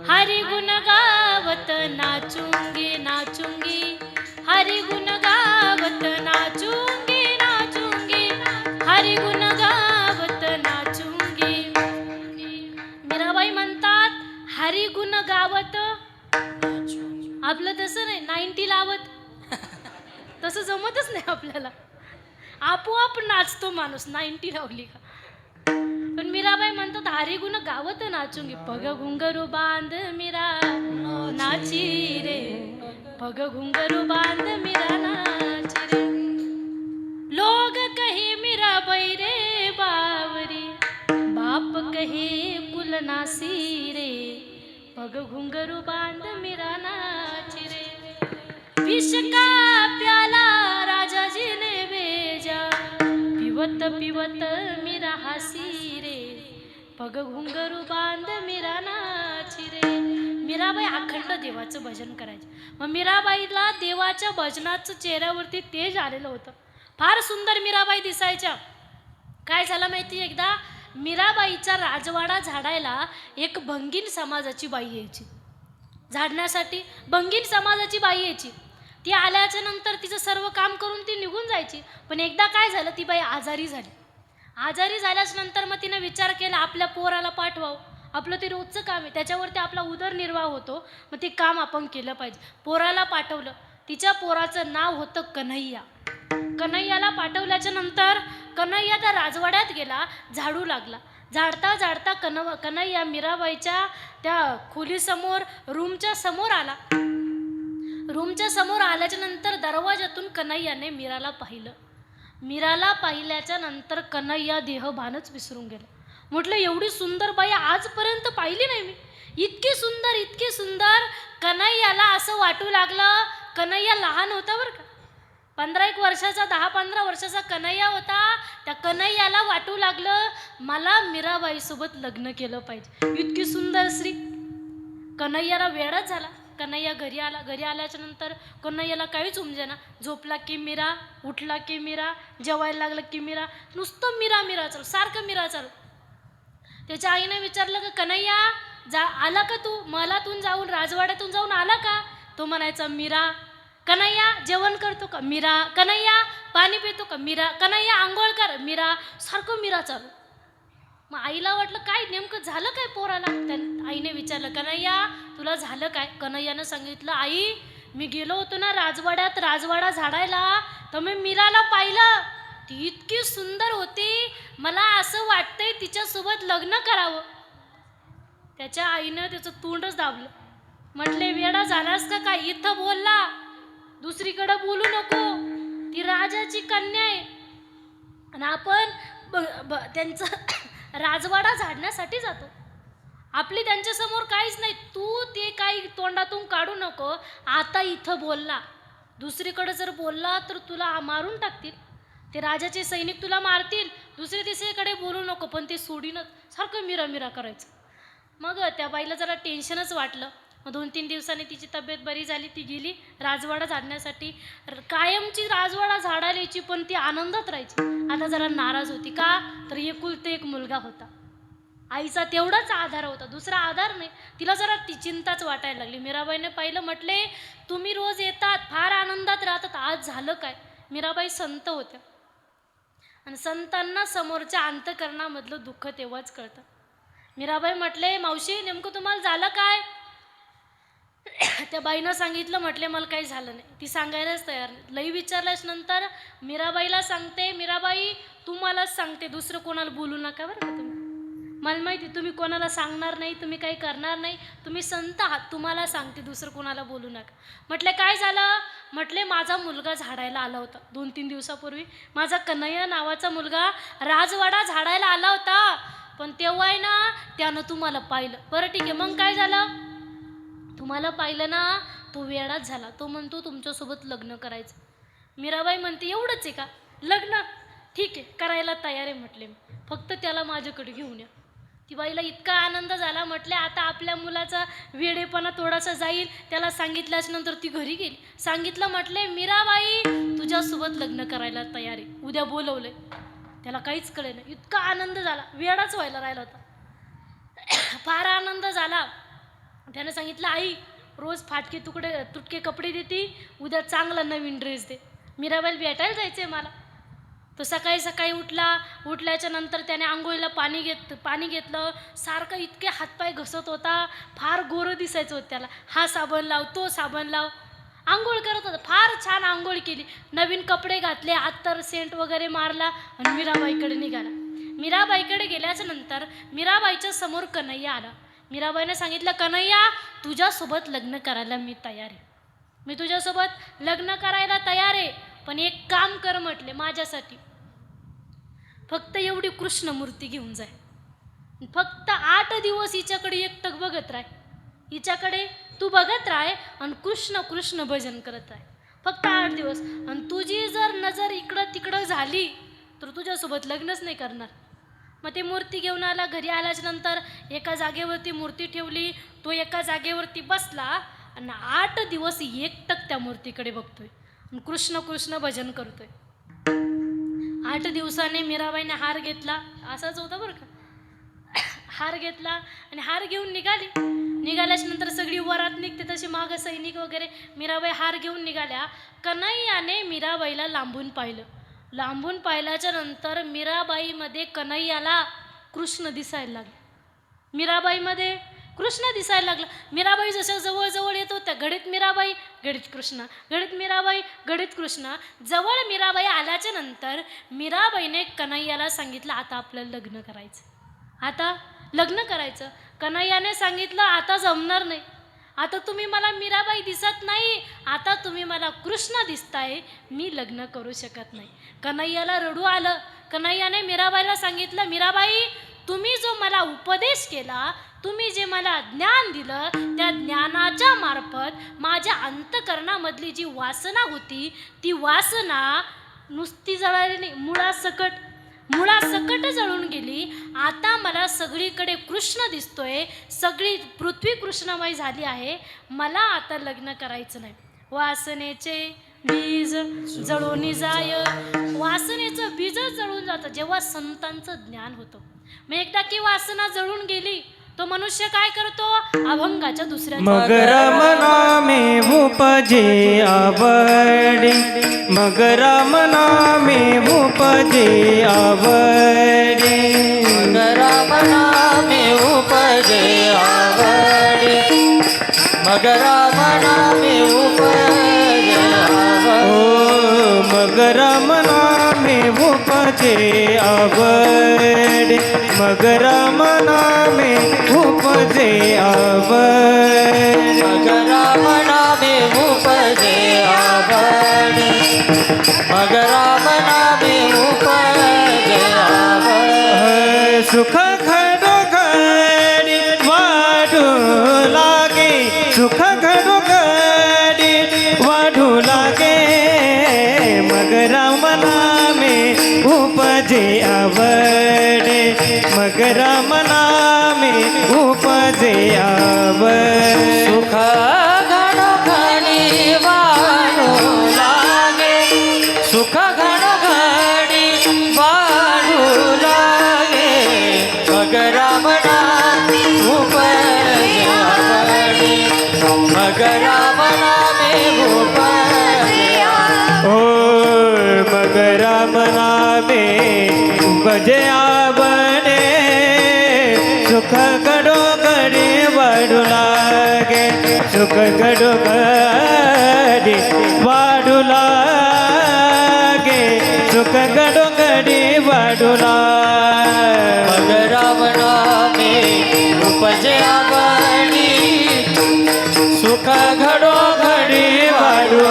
हरि गुण गावत नाचूंगी नाचूंगी, हरि गुण गावत नाचूंगी नाचूंगी, हरि गुण गावत नाचूंगी. मीराबाई म्हणतात हरि गुण गावत. आपलं तसं नाही 90 लावत, तसं जमतच नाही आपल्याला. आपोआप नाचतो माणूस 90 लावली का. पण मीराबाई म्हणतात हरी गुण गावत नाचूंगी, पग घुंगरू बांध मीरा नाची रे, पग घुंगरू बांध मीरा नाची रे, लोग कहे मीराबाई रे बावरी, बाप कहे कुल नासी रे, पग घुंगरू बांध मीरा नाची रे. विष का प्याला राजा जी ने भेजा, पिवत पिवत मीरा हसी रे, पग घुंगरू बांध मीरा नाची रे. मीराबाई अखंड देवाचं भजन करायचे. मग मीराबाईला देवाच्या भजनाचं चेहऱ्यावरती तेज आलेलं होतं. फार सुंदर मीराबाई दिसायच्या. काय झालं माहिती, एकदा मीराबाईचा राजवाडा झाडायला एक भंगीन समाजाची बाई यायची. झाडण्यासाठी भंगीन समाजाची बाई यायची. ती आल्याच्या नंतर तिचं सर्व काम करून ती निघून जायची. पण एकदा काय झालं, ती बाई आजारी झाली. आजारी झाल्याच नंतर मग तिने विचार केला आपल्या पोराला पाठवावं, आपलं ते रोजचं काम आहे, त्याच्यावरती आपला उदरनिर्वाह होतो, मग ते काम आपण केलं पाहिजे. पोराला पाठवलं. तिच्या पोराचं नाव होतं कन्हैया. कन्हैयाला पाठवल्याच्या नंतर कन्हैया त्या राजवाड्यात गेला, झाडू लागला. झाडता झाडता कन्हैया मीराबाईच्या त्या खोलीसमोर रूमच्या समोर आला. रूमच्या समोर आल्याच्या नंतर दरवाजातून कन्हैयाने मीराला पाहिलं. मीराला पाहिल्याच्या नंतर कन्हैया देहभानच विसरून गेला. म्हटलं एवढी सुंदर बाई आजपर्यंत पाहिली नाही मी, इतकी सुंदर इतकी सुंदर. कन्हैयाला असं वाटू लागलं, कन्हैया लहान होता बरं का, 15-1 वर्षाचा, 10-15 वर्षाचा कन्हैया होता. त्या कन्हैयाला वाटू लागलं मला मीराबाईसोबत लग्न केलं पाहिजे, इतकी सुंदर स्त्री. कन्हैयाला वेळच झाला. कन्हैया घरी आला. घरी आल्याच्या नंतर कन्हैयाला काहीच उमजेना. झोपला की मीरा, उठला की मीरा, जेवायला लागलं की मीरा, नुसतं मीरा मीरा चालू, सारखं मीरा चालू. त्याच्या आईने विचारलं का कन्हैया आला का तू, मलातून जाऊन राजवाड्यातून जाऊन आला का. तो म्हणायचा मीरा. कन्हैया जेवण करतो का, मीरा. कन्हैया पाणी पितो का, मीरा. कन्हैया आंघोळ कर, मीरा. सारखं मीरा चालू. मग आईला वाटलं काय नेमकं झालं काय पोराला. त्या आईने विचारलं कन्हैया तुला झालं काय. कन्हैयानं सांगितलं आई मी गेलो होतो ना राजवाड्यात, राजवाडा झाडायला, तर मी मीराला पाहिलं, ती इतकी सुंदर होती, मला असं वाटतंय तिच्यासोबत लग्न करावं. त्याच्या आईनं त्याचं तोंडच दाबलं. म्हटले वेडा झालास का काय, इथं बोलला, दुसरीकडं बोलू नको, ती राजाची कन्या आहे आणि आपण त्यांचं राजवाडा झाडण्यासाठी जातो. आपली त्यांच्यासमोर काहीच नाही. तू ते काही तोंडातून काढू नको. आता इथं बोलला, दुसरीकडे जर बोलला तर तुला मारून टाकतील. ते राजाचे सैनिक तुला मारतील. दुसरे तिसरीकडे बोलू नको. पण ते सोडीनच सारखं मिरामिरा करायचं. मग त्या बाईला जरा टेन्शनच वाटलं. मग 2-3 दिवसांनी तिची तब्येत बरी झाली. ती गेली राजवाडा झाडण्यासाठी. कायमची राजवाडा झाडायला यायची, पण ती आनंदात राहायची. आता जरा नाराज होती. का तर एकुलते एक मुलगा होता. आईचा तेवढाच आधार होता, दुसरा आधार नाही. तिला जरा ती चिंताच वाटायला लागली. मीराबाईने पाहिलं, म्हटले तुम्ही रोज येतात, फार आनंदात राहतात, आज झालं काय? मीराबाई संत होत्या आणि संतांना समोरच्या अंतःकरणामधलं दुःख तेव्हाच कळतं. मीराबाई म्हटले, मावशी नेमकं तुम्हाला झालं काय? त्या बाईनं सांगितलं. म्हटले मला काही झालं नाही. ती सांगायलाच तयार नाही. लई विचारल्याच नंतर मीराबाईला सांगते, मीराबाई तुम्हालाच सांगते, दुसरं कोणाला बोलू नका बरं का तुम्ही. मला माहिती तुम्ही कोणाला सांगणार नाही, तुम्ही काही करणार नाही, तुम्ही संत आहात, तुम्हाला सांगते, दुसरं कोणाला बोलू नका. म्हटले काय झालं? म्हटले माझा मुलगा झाडायला आला होता 2-3 दिवसापूर्वी. माझा कन्हैया नावाचा मुलगा राजवाडा झाडायला आला होता. पण तेव्हा आहे ना त्यानं तुम्हाला पाहिलं. बरं ठीक आहे, मग काय झालं? तुम्हाला पाहिलं ना, तो वेडाच झाला. तो म्हणतो तुमच्यासोबत लग्न करायचं. मीराबाई म्हणते एवढंच आहे का लग्न? ठीक आहे, करायला तयार आहे. म्हटले फक्त त्याला माझ्याकडे घेऊन या. ती बाईला इतका आनंद झाला. म्हटले आता आपल्या मुलाचा वेडेपणा थोडासा जाईल. त्याला सांगितल्याच नंतर ती घरी गेली. सांगितलं, म्हटले मीराबाई तुझ्यासोबत लग्न करायला तयार आहे, उद्या बोलवले. त्याला काहीच कळे नाही. इतका आनंद झाला, वेडाच व्हायला राहिला होता. फार आनंद झाला. त्यानं सांगितलं, आई रोज फाटके तुटके कपडे देते, उद्या चांगला नवीन ड्रेस दे. मीराबाईला भेटायला जायचं आहे मला. तो सकाळी सकाळी उठल्याच्या नंतर त्याने आंघोळीला पाणी घेतलं. सारखं इतके हातपाय घसत होता, फार गोरं दिसायचं होतं त्याला. हा साबण लाव, तो साबण लाव, आंघोळ करत होता. फार छान आंघोळ केली, नवीन कपडे घातले, अत्तर सेंट वगैरे मारला आणि मीराबाईकडे निघाला. मीराबाईकडे गेल्याच्या नंतर मीराबाईच्या समोर कन्हैया आला. मीराबाईने सांगितलं, कन्हैया तुझ्यासोबत लग्न करायला मी तयार आहे, मी तुझ्यासोबत लग्न करायला तयार आहे. पण एक काम कर म्हटले माझ्यासाठी, फक्त एवढी कृष्ण मूर्ती घेऊन जाय. फक्त 8 दिवस हिच्याकडे एकटक बघत राह, हिच्याकडे तू बघत राह आणि कृष्ण कृष्ण भजन करत राह. फक्त 8 दिवस. आणि तुझी जर नजर इकडं तिकडं झाली तर तुझ्यासोबत लग्नच नाही करणार. मग ते मूर्ती घेऊन आला. घरी आल्याच्या नंतर एका जागेवरती मूर्ती ठेवली. तो एका जागेवरती बसला आणि 8 दिवस एकटक त्या मूर्तीकडे बघतोय, कृष्ण कृष्ण भजन करतोय. 8 दिवसाने मीराबाईने हार घेतला. असाच होता बरं का. हार घेतला आणि हार घेऊन निघाल्याच्या नंतर सगळी वरात निघते तशी मागं सैनिक वगैरे. मीराबाई हार घेऊन निघाल्या. कन्हैयाने मीराबाईला लांबून पाहिलं. लांबून पाहिल्याच्या नंतर मीराबाईमध्ये कन्हैयाला कृष्ण दिसायला लागला. मीराबाईमध्ये कृष्ण दिसायला लागला. मीराबाई जसं जवळ येत होत्या, घडीत मीराबाई, घडीत कृष्ण, घडीत मीराबाई, घडीत कृष्ण. जवळ मीराबाई आल्याच्या नंतर मीराबाईने कन्हैयाला सांगितलं, आता आपल्याला लग्न करायचं, आता लग्न करायचं. कन्हैयाने सांगितलं, आता जमणार नाही, आता तुम्ही मला मीराबाई दिसत नाही, आता तुम्ही मला कृष्ण दिसताय, मी लग्न करू शकत नाही. कन्हैयाला रडू आलं. कन्हैयाने मीराबाईला सांगितलं, मीराबाई तुम्ही जो मला उपदेश केला, तुम्ही जे मला ज्ञान दिलं, त्या ज्ञानाच्या मार्फत माझ्या अंतःकरणामधली जी वासना होती, ती वासना नुसती जळाली नाही, मुळासकट जळून गेली. आता मला सगळीकडे कृष्ण दिसतोय, सगळी पृथ्वी कृष्णमय झाली आहे. मला आता लग्न करायचं नाही. वासनेचे बीज जळून जाय, वासनेचं बीज जळून जातं जेव्हा संतांचं ज्ञान होतं. मग एकदा की वासना जळून गेली, तो मनुष्य काय करतो? अभंगाच्या दुसऱ्या मगर मना में उपजे आवडी, मगर मना में उपजे आवडी, मगर मना में उपजे आवडी, मगर मना में उपजे आवडी. ओ मगर मना में उपजे आवडी, मगर मना में उपजे आवडी, मगर मना में उपजे आवडी, मगर मना में उपजे आवडी. सुख खडो खडी उपजे आवड मग राम नामे उपजे आवड सुख घडोघडी वाढू लागे सुख घडोघडी वाढू लागे मग राम नामे उपजे आवड मग राम नामे उपजे ओ मग राम नामे उपजे आवडे सुख घडोघडी वाढू लागे सुख घडोघडी वाढू लागे सुख घडोघडी वाढू लागे मग राम नामे उपजे आवडी सुख घडोघडी वाढू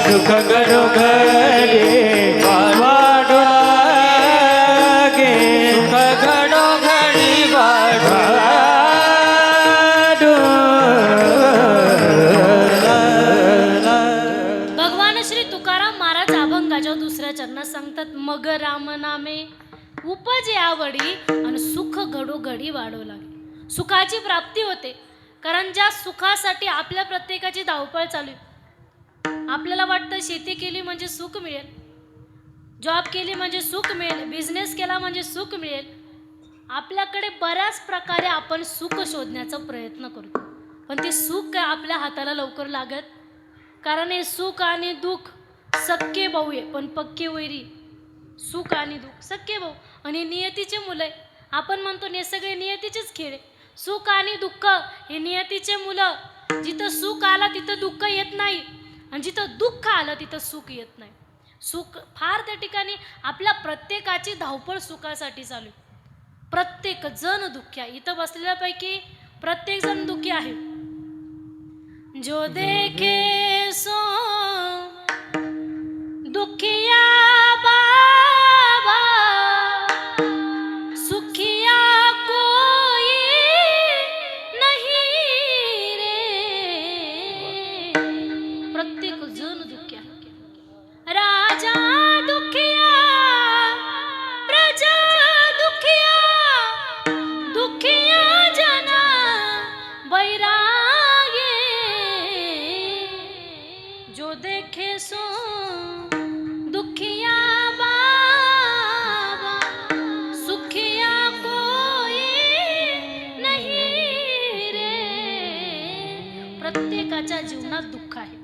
सुख घडोघडी वाढू लागे सुख घडोघडी वाढू भगवान श्री तुकाराम महाराज अभंगाच्या दुसऱ्या चरणात सांगतात मग राम नामे उपजे आवडी आणि सुख घडोघडी वाढू लागे सुखाची प्राप्ती होते कारण ज्या सुखासाठी आपल्या प्रत्येकाची धावपळ चालू आहे. आपल्याला वाटतं शेती केली म्हणजे सुख मिळेल, जॉब केली म्हणजे सुख मिळेल, बिझनेस केला म्हणजे सुख मिळेल. आपल्याकडे बऱ्याच प्रकारे आपण सुख शोधण्याचा प्रयत्न करतो, पण ते सुख काय आपल्या हाताला लवकर लागत. कारण हे सुख आणि दुःख सख्खे भाऊ आहे पण पक्के वैरी. सुख आणि दुःख सख्खे भाऊ आणि नियतीचे मुलं आहे. आपण म्हणतो हे सगळे नियतीचेच खेळ आहे. सुख आणि दुःख हे नियतीचे मुलं. जिथं सुख आलं तिथं दुःख येत नाही आणि जिथं दुःख आलं तिथं सुख येत नाही. सुख फार त्या ठिकाणी आपल्या प्रत्येकाची धावपळ सुखासाठी चालू आहे. प्रत्येक जण दुःखी आहे. इथं बसलेल्यापैकी प्रत्येक जण दुःखी आहे. जो देखे सो दुखिया बाबा सुखिया कोई नहीं रे. प्रत्येक जण दुःखी आहे. राजा दुखिया प्रजा दुखिया दुखिया जना बैरागे जो देखे सो दुखिया बाबा सुखिया कोई नहीं रे. प्रत्येकाच्या जीवनात दुःख आहे.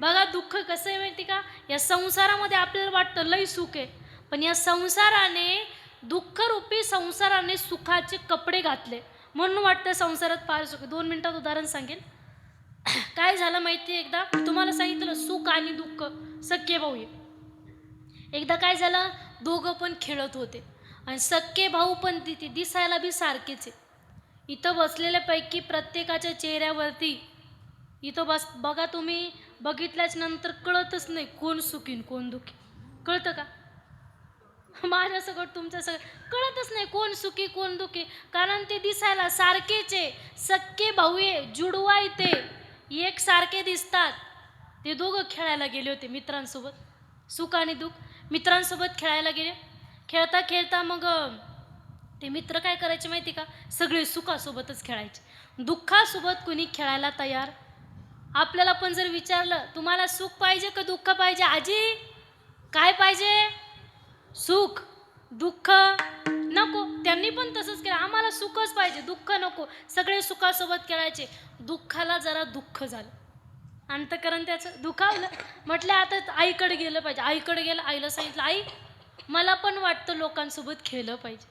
बघा दुःख कसं आहे माहिती का. या संसारामध्ये आपल्याला वाटतं लय सुख आहे, पण या संसाराने दुःखरूपी संसाराने सुखाचे कपडे घातले म्हणून वाटतं संसारात फार सुख. 2 मिनिटात उदाहरण सांगेन. काय झालं माहिती आहे. एकदा तुम्हाला सांगितलं सुख आणि दुःख सख्खे भाऊ आहे. एकदा काय झालं, दोघं पण खेळत होते आणि सख्खे भाऊ पण तिथे दिसायला बी सारखेच आहे. इथं बसलेल्यापैकी प्रत्येकाच्या चेहऱ्यावरती इथं बघा तुम्ही बघितल्याच नंतर कळतच नाही कोण सुखी कोण दुःखी. कळतं का. माझ्या सगळं तुमच्या सगळं कळतच नाही कोण सुखी कोण दुःखी, कारण ते दिसायला सारखेच आहे. सख्खे भाऊ आहे, जुडवा आहे, ते एक सारखे दिसतात. ते दोघं खेळायला गेले होते मित्रांसोबत. सुख आणि दुःख मित्रांसोबत खेळायला गेले. खेळता खेळता मग ते मित्र काय करायचे माहिती का, सगळे सुखासोबतच खेळायचे, दुःखासोबत कुणी खेळायला तयार. आपल्याला पण जर विचारलं तुम्हाला सुख पाहिजे का दुःख पाहिजे, आजी काय पाहिजे, सुख दुःख नको. त्यांनी पण तसंच केलं, आम्हाला सुखच पाहिजे दुःख नको. सगळे सुखासोबत खेळायचे. दुःखाला जरा दुःख झालं, अंतकरण त्याचं दुखावलं. म्हटलं आता आईकडे गेलं पाहिजे. आईकडे गेलं, आईला सांगितलं आई मला पण वाटतं लोकांसोबत खेळलं पाहिजे,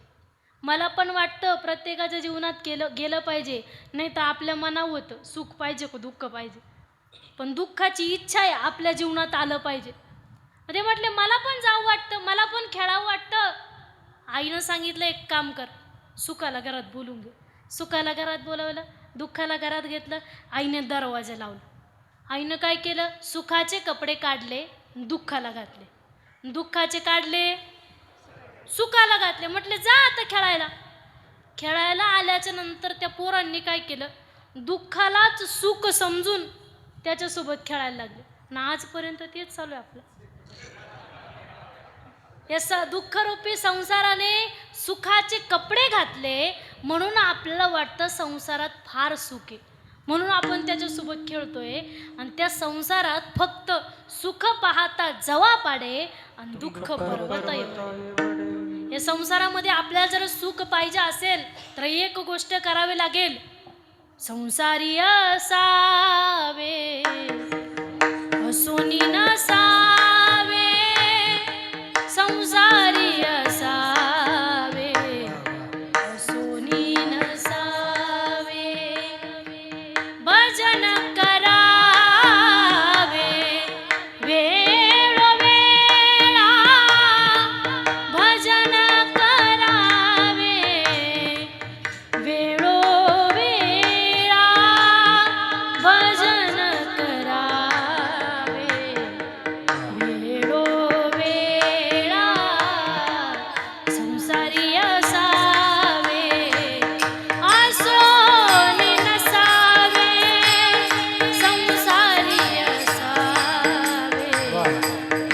मला पण वाटतं प्रत्येकाच्या जीवनात गेलं पाहिजे, नाही तर आपल्या मनावर होतं सुख पाहिजे का दुःख पाहिजे, पण दुःखाची इच्छा आहे आपल्या जीवनात आलं पाहिजे. ते म्हटले मला पण जाऊ वाटतं, मला पण खेळावं वाटतं. आईनं सांगितलं एक काम कर, सुखाला घरात बोलून घे. सुखाला घरात बोलावलं, दुःखाला घरात घेतलं. आईने दरवाजा लावला. आईनं काय केलं, सुखाचे कपडे काढले दुःखाला घातले, दुःखाचे काढले सुखाला घातले. म्हटले जा आता खेळायला. खेळायला आल्याच्या नंतर त्या पोरांनी काय केलं, दुःखालाच सुख समजून त्याच्यासोबत खेळायला लागले. ना आजपर्यंत तेच चालू आहे आपलं. या दुःखरूपी संसाराने सुखाचे कपडे घातले म्हणून आपल्याला वाटतं संसारात फार सुख आहे, म्हणून आपण त्याच्यासोबत खेळतोय. आणि त्या संसारात फक्त सुख पाहता जवा पाडे आणि दुःख पर्वत येते. या संसारामध्ये आपल्याला जर सुख पाहिजे असेल तर एक गोष्ट करावी लागेल, संसारी असावे हसुनी नसावे, संसारी असावे हसुनी नसावे, भजन करावे वेळोवेळा, भजन करावे वेळोवेळा, भजन करावे वेळोवेळा, संसारी असावे आसोनी नसावे, संसारी असावे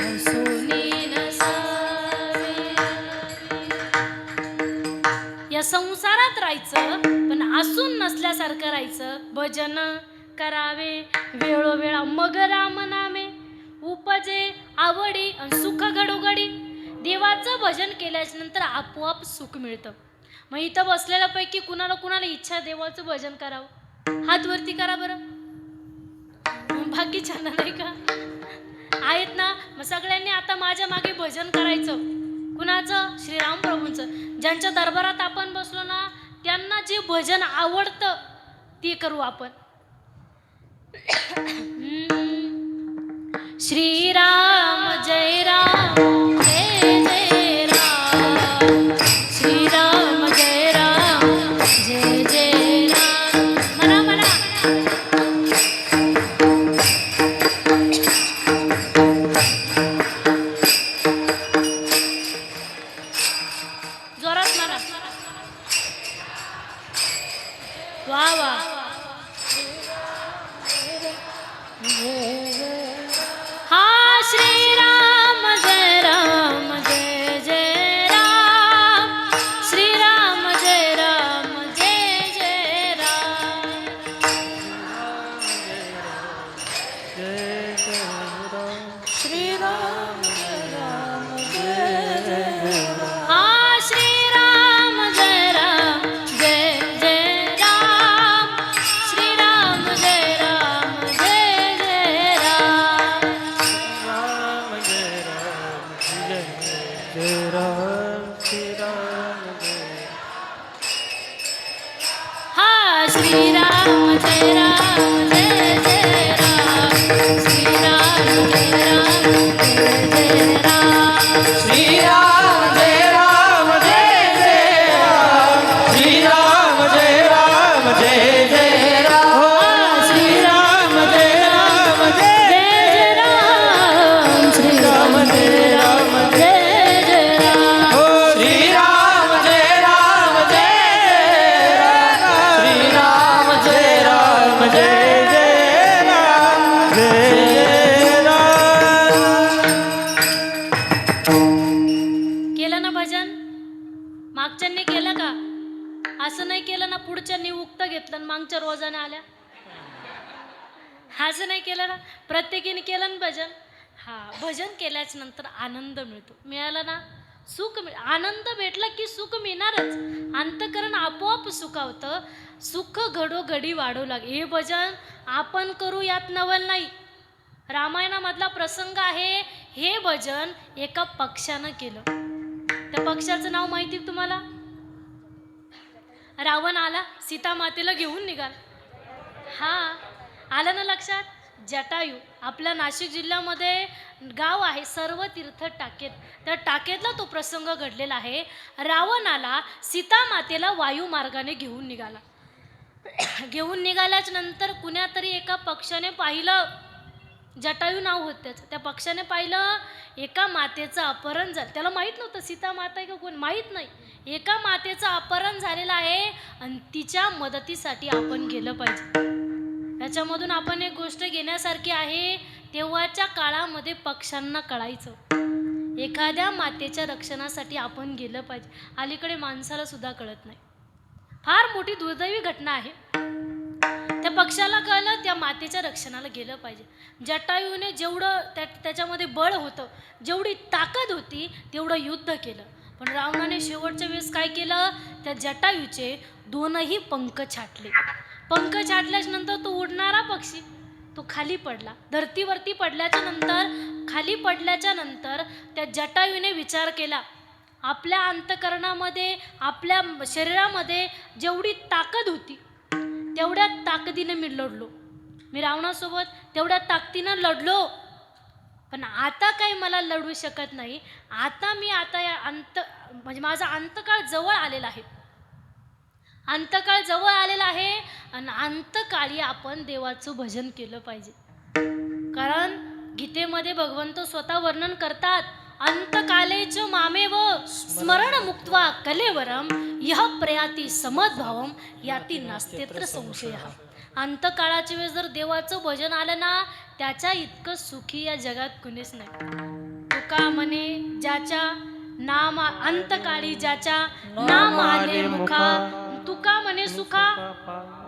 आसोनी नसावे. या संसारात राहायचं पण असून नसल्यासारखं राहायचं. भजन करावे वेळोवेळा, मग राम नामे उपजे आवडी आणि सुख घडोघडी. देवाचं भजन केल्याच्या नंतर आपोआप सुख मिळतं. मग इथं बसलेल्यापैकी कुणाला कुणाला इच्छा आहे देवाचं भजन करावं? हात वरती करा बरं. बाकी छान नाही का आहेत ना? मग सगळ्यांनी आता माझ्या मागे भजन करायचं. कुणाचं? श्रीराम प्रभूंचं. ज्यांच्या दरबारात आपण बसलो ना त्यांना जे भजन आवडतं ते करू आपण. श्रीराम जय राम जय जय राम, श्रीराम जय राम जय जय राम. म्हणा म्हणा. जोरात म्हणा. वा वा. हा श्रीराम जय राम जय जय राम, श्रीराम जय राम जय जय राम. श्रीराम जय राम जय जय राम. हा श्रीराम जय राम जय जय राम, श्रीराम जय राम जय जय राम. जय राम श्री राम जय. हा श्रीराम जय राम जय जय राम, श्रीराम जय राम जय जय राम. श्रीराम जय राम जय जय राम, श्रीराम जय राम जय जय राम. श्रीराम जय राम जय जय जय राम, श्रीराम जय राम जय जय राम. श्रीराम जय राम जय राम, श्रीराम जय राम जय जय राम जय राम. केलं ना भजन? मागच्यांनी केलं का? असं नाही केलं ना पुढच्यांनी उक्त घेतलं आणि मागच्या रोजाने आल्या. असं नाही केलं ना, प्रत्येकीने केलं ना भजन. हा, भजन केल्याच नंतर आनंद मिळतो. मिळाला ना सुख आनंद भेटला की सुख मिळणारच. अंतकरण आपोआप सुखावतं. सुख घडोघडी वाढू लागे. हे भजन आपण करू यात नवल नाही. रामायणामधला प्रसंग आहे. हे भजन एका पक्षानं केलं. त्या पक्षाचं नाव माहिती तुम्हाला? रावण आला, सीता मातेला घेऊन निघाला. हा, आलं ना लक्षात? जटायू. आपल्या नाशिक जिल्ह्यामध्ये गाव आहे सर्व तीर्थ टाकेत. त्या टाकेतला तो प्रसंग घडलेला आहे. रावण आला, सीता मातेला वायू मार्गाने घेऊन निघाला. घेऊन निघाल्याच नंतर कुण्यातरी एका पक्षाने पाहिलं, जटायू नाव होतं त्याचं. त्या पक्षाने पाहिलं एका मातेचं अपहरण झालं. त्याला माहीत नव्हतं सीता माता आहे का कोण, माहीत नाही. एका मातेचं अपहरण झालेलं आहे आणि तिच्या मदतीसाठी आपण गेलं पाहिजे. त्याच्यामधून आपण एक गोष्ट घेण्यासारखी आहे. तेव्हाच्या काळामध्ये पक्षांना कळायचं एखाद्या मातेच्या रक्षणासाठी आपण गेलं पाहिजे. अलीकडे माणसाला सुद्धा कळत नाही. फार मोठी दुर्दैवी घटना आहे. त्या पक्षाला कळलं त्या मातेच्या रक्षणाला गेलं पाहिजे. जटायूने जेवढं त्याच्यामध्ये बळ होतं, जेवढी ताकद होती तेवढं युद्ध केलं. पण रावणाने शेवटच्या वेळेस काय केलं, त्या जटायूचे दोनही पंख छाटले. पंख छाटल्याच्या नंतर तो उडणारा पक्षी तो खाली पडला. धरतीवरती खाली पडल्याच्या नंतर त्या जटायूने विचार केला, आपल्या अंतकरणामध्ये, आपल्या शरीरामध्ये जेवढी ताकद होती तेवढ्या ताकदीने मी लढलो. मी रावणासोबत तेवढ्या ताकदीनं लढलो. पण आता काही मला लढू शकत नाही. आता या म्हणजे माझा अंतकाळ जवळ आलेला आहे. अंतकाळ जवळ आलेला आहे आणि अंतकाळी आपण देवाचं भजन केलं पाहिजे. कारण गीतेमध्ये भगवंत स्वतः वर्णन करतात, अंतकालेच मामेव स्मरण मुक्त्वा कलेवरम यह प्रयाती समद्भावम याती नास्तेत्र संशय. अंतकाळाच्या वेळेस जर देवाचं भजन आलं ना, त्याच्या इतकं सुखी या जगात कुणीच नाही. तुका म्हणे ज्याच्या नाम अंतकाळी ज्याच्या नाम आले मुखा, तुका म्हणे सुखा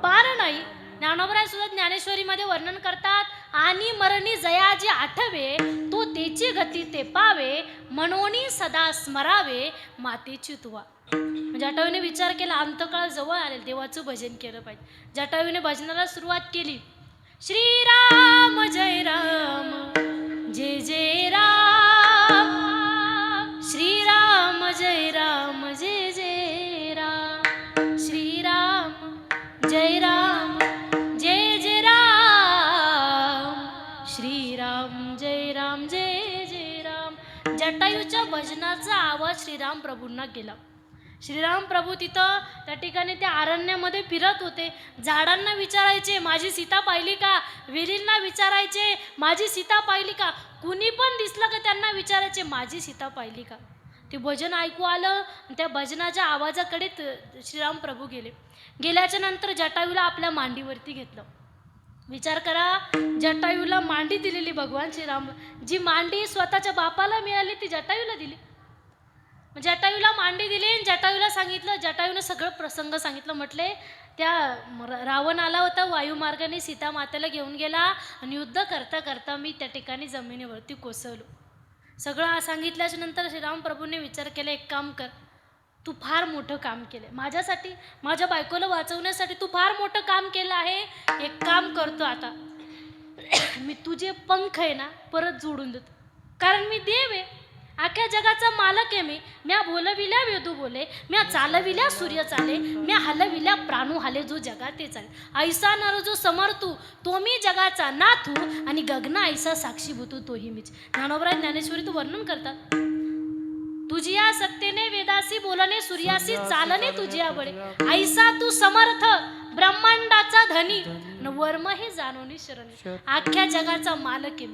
पार नाही. ज्ञानोबराय सुद्धा ज्ञानेश्वरीमध्ये वर्णन करतात, आणि मरणी जयाजी आठवे तो तेची गती ते पावे, मनोनी सदा स्मरावे मातेची तुवा. जटायूने विचार केला, अंतकाळ जवळ आले, देवाचं भजन केलं पाहिजे. जटायूने भजनाला सुरुवात केली. श्रीराम जय राम जय जय राम, श्रीराम जय राम जय जय राम, श्रीराम जय राम जय जय राम, श्रीराम जय राम जय जय राम. जटायूच्या भजनाचा आवाज श्रीराम प्रभूंना गेला. श्रीराम प्रभू तिथं त्या ठिकाणी त्या अरण्यामध्ये फिरत होते. झाडांना विचारायचे, माझी सीता पाहिली का? वेलींना विचारायचे, माझी सीता पाहिली का? कुणी पण दिसलं का त्यांना विचारायचे, माझी सीता पाहिली का? ते भजन ऐकू आलं. त्या भजनाच्या आवाजाकडे श्रीराम प्रभू गेल्याच्या नंतर जटायूला आपल्या मांडीवरती घेतलं. विचार करा, जटायूला मांडी दिलेली भगवान श्रीराम, जी मांडी स्वतःच्या बापाला मिळाली ती जटायूला दिली. जटायूला मांडी दिली. जटायूला सांगितलं, जटायूनं सगळं प्रसंग सांगितलं. म्हटले त्या रावण आला होता वायुमार्गाने, सीता मातेला घेऊन गेला आणि युद्ध करता करता मी त्या ठिकाणी जमिनीवरती कोसळलो. सगळं सांगितल्याच्या नंतर श्रीराम प्रभूंनी विचार केला, एक काम कर, तू फार मोठं काम केलं माझ्यासाठी, माझ्या बायकोला वाचवण्यासाठी तू फार मोठं काम केलं आहे. एक काम करतो आता, मी तुझे पंख आहे ना परत जोडून देतो. कारण मी देव आहे, अख्ख्या जगाचा मालक आहे. म्या बोलविल्या वेदू बोले, म्या चालविल्या सूर्य चाले, म्या हलविल्या प्राणू हाले, जो जगा ते चाले. ऐसा नर जो समर्थू तो मी जगाचा नाथू, आणि गगना ऐसा साक्षीभूतू तोही मीच. ज्ञानोबराय ज्ञानेश्वरी तू वर्णन करतात, तुझिया सत्तेने वेदासी बोलणे, सूर्यासी चालणे तुझिया बळे. ऐसा तू समर्थ ब्रह्मांडाचा धनी, न वर्म हे जाणवणी शरण. अख्ख्या जगाचा मालक आहे,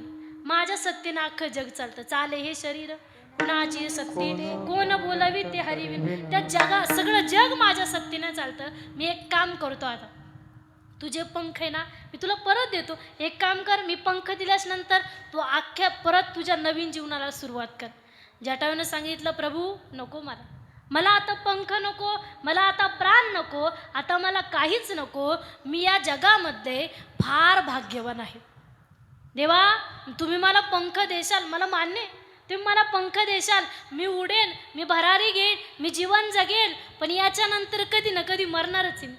माझ्या सत्तेने अख्खं जग चालतं. चाले हे शरीर कुणाची सत्तेने, कोण बोलावी ते हरिविन. त्या सगळं जग माझ्या सत्तेने चालतं. मी एक काम करतो आता, तुझे पंख आहे ना मी तुला परत देतो. एक काम कर, मी पंख दिल्यास नंतर तू अख्ख्या परत तुझ्या नवीन जीवनाला सुरुवात कर. जटायूने सांगितलं, प्रभू नको, मला आता पंख नको, मला आता प्राण नको, आता मला काहीच नको. मी या जगामध्ये फार भाग्यवान आहे. देवा तुम्ही मला पंख देशाल, मला मान्य, तुम्ही मला पंख देशाल, मी उडेन, मी भरारी घेईन, मी जीवन जगेल. पण याच्यानंतर कधी ना कधी मरणारच आहे.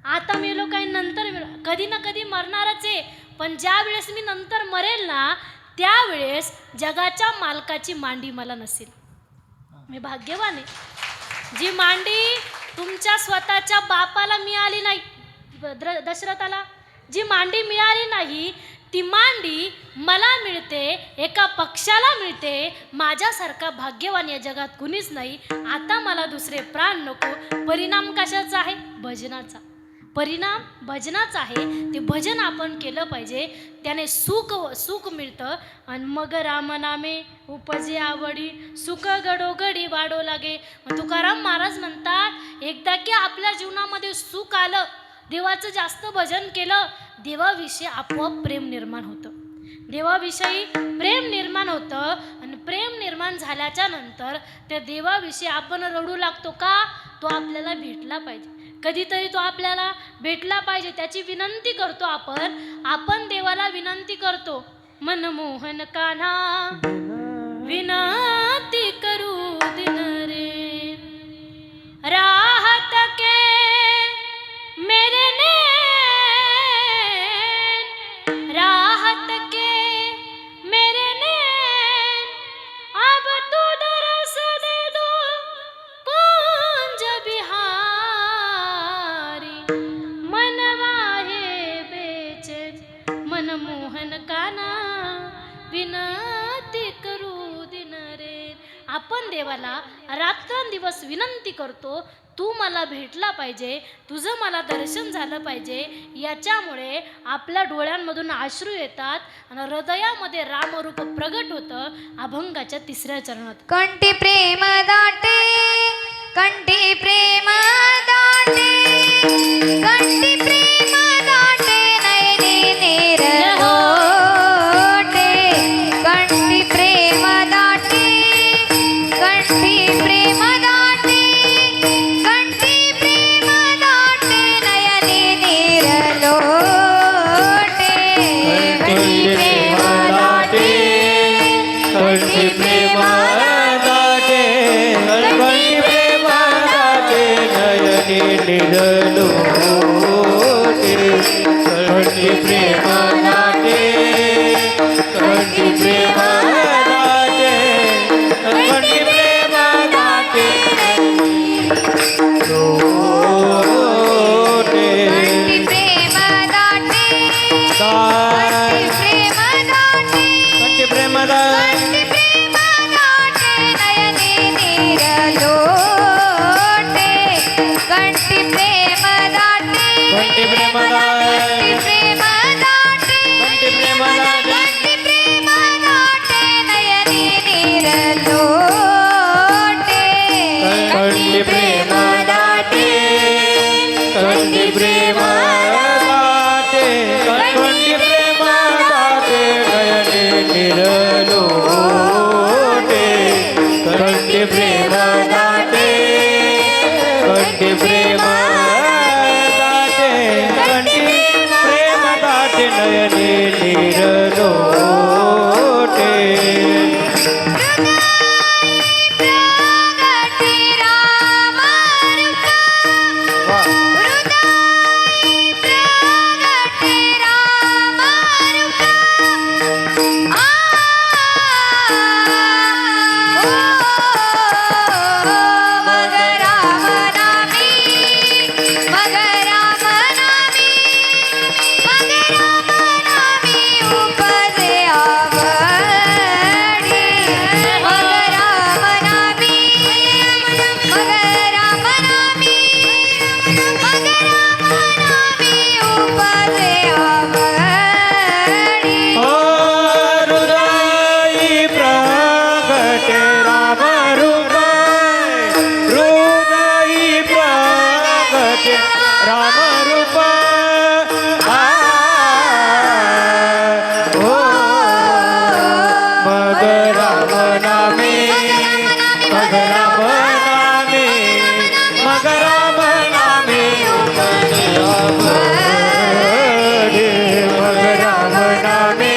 आता मेलो काही नंतर कधी ना कधी मरणारच आहे. पण ज्या वेळेस मी नंतर मरेल ना, त्यावेळेस जगाच्या मालकाची मांडी मला नसेल. मी भाग्यवान आहे. जी मांडी तुमच्या स्वतःच्या बापाला मिळाली नाही, दशरथाला जी मांडी मिळाली नाही, ती मांडी मला मिळते, एका पक्षाला मिळते. माझ्यासारखा भाग्यवान या जगात कुणीच नाही. आता मला दुसरे प्राण नको. परिणाम कशाचा आहे? भजनाचा. परिणाम भजनाचा आहे. ते भजन आपण केलं पाहिजे, त्याने सुख मिळतं. आणि मग रामनामे उपजे आवडी, सुख घडोघडी वाढो लागे. तुकाराम महाराज म्हणतात, एकदा की आपल्या जीवनामध्ये सुख आलं, देवाचं जास्त भजन केलं, देवाविषयी आपोआप प्रेम निर्माण होतं. देवाविषयी प्रेम निर्माण होतं आणि प्रेम निर्माण झाल्याच्या नंतर त्या देवाविषयी आपण रडू लागतो का? तो आपल्याला भेटला पाहिजे, कधीतरी तो आपल्याला भेटला पाहिजे, त्याची विनंती करतो आपण देवाला विनंती करतो, मनमोहन कान्हा विनंती करू दिन रे, राहत के मेरे नैन, राहत के मेरे नैन, अब तू दरस दे दो कुंज बिहारी, मनवा है बेचैन मनमोहन कान्हा विनंती करू दिन रे. आपण देवाला रात्रंदिवस विनंती करतो, तू मला भेटला पाहिजे, तुझं मला दर्शन झालं पाहिजे. याच्यामुळे आपल्या डोळ्यांमधून अश्रू येतात आणि हृदयामध्ये रामरूप प्रगट होतं. अभंगाच्या 3ऱ्या चरणात कंठी प्रेम दाटे, कंठी प्रेम दाटे, कंठी प्रेम दाटे, नयनी नीर लोटे, कंठी प्रेम दाटे, कंठी प्रेम दाटे, कंठी प्रेम दाटे, नयनी नीर लोटे, कंठी प्रेम दाटे, कंठी प्रेम दाटे, कंठी प्रेम दाटे, नयनी निरलोटे, कंठी प्रेम दाटे, कंठी प्रेम दाटे, कंठी प्रेम दाटे, लोटे, कंठी प्रेम दाटे, कंठी प्रेम दाटे, कंठी प्रेम दाटे, नयनी नीर लोटे, कंठी प्रेम दाटे, कंठी प्रेम दाटे, कंठी प्रेम दाटे, कंठी प्रेम दाटे, कंठी प्रेम दाटे, नयनी नीर लोटे, कंठी प्रेम दाटे, कंठी प्रेम दाटे, कंठी प्रेम दाटे, नयनी निरलोटे, कंठी प्रेम दाटे, कंठी प्रेम दाटे, कंठी प्रेम दाटे, नयनी निरलोटे. प्रगटे राम रूप, हृदय प्रगटे राम रूप, मग राम नामी, मग राम नामी, मग राम नामी उपजे आवडी, मग राम नामी, मग राम नामी, मग राम नामी उपजे आवडी. ओ हृदयी प्रगटे राम रूप, हृदयी प्रगटे राम रूप, ओ मग राम नामे, मग राम नामे, मग राम नामे उपजे आवडी, मग राम नामे,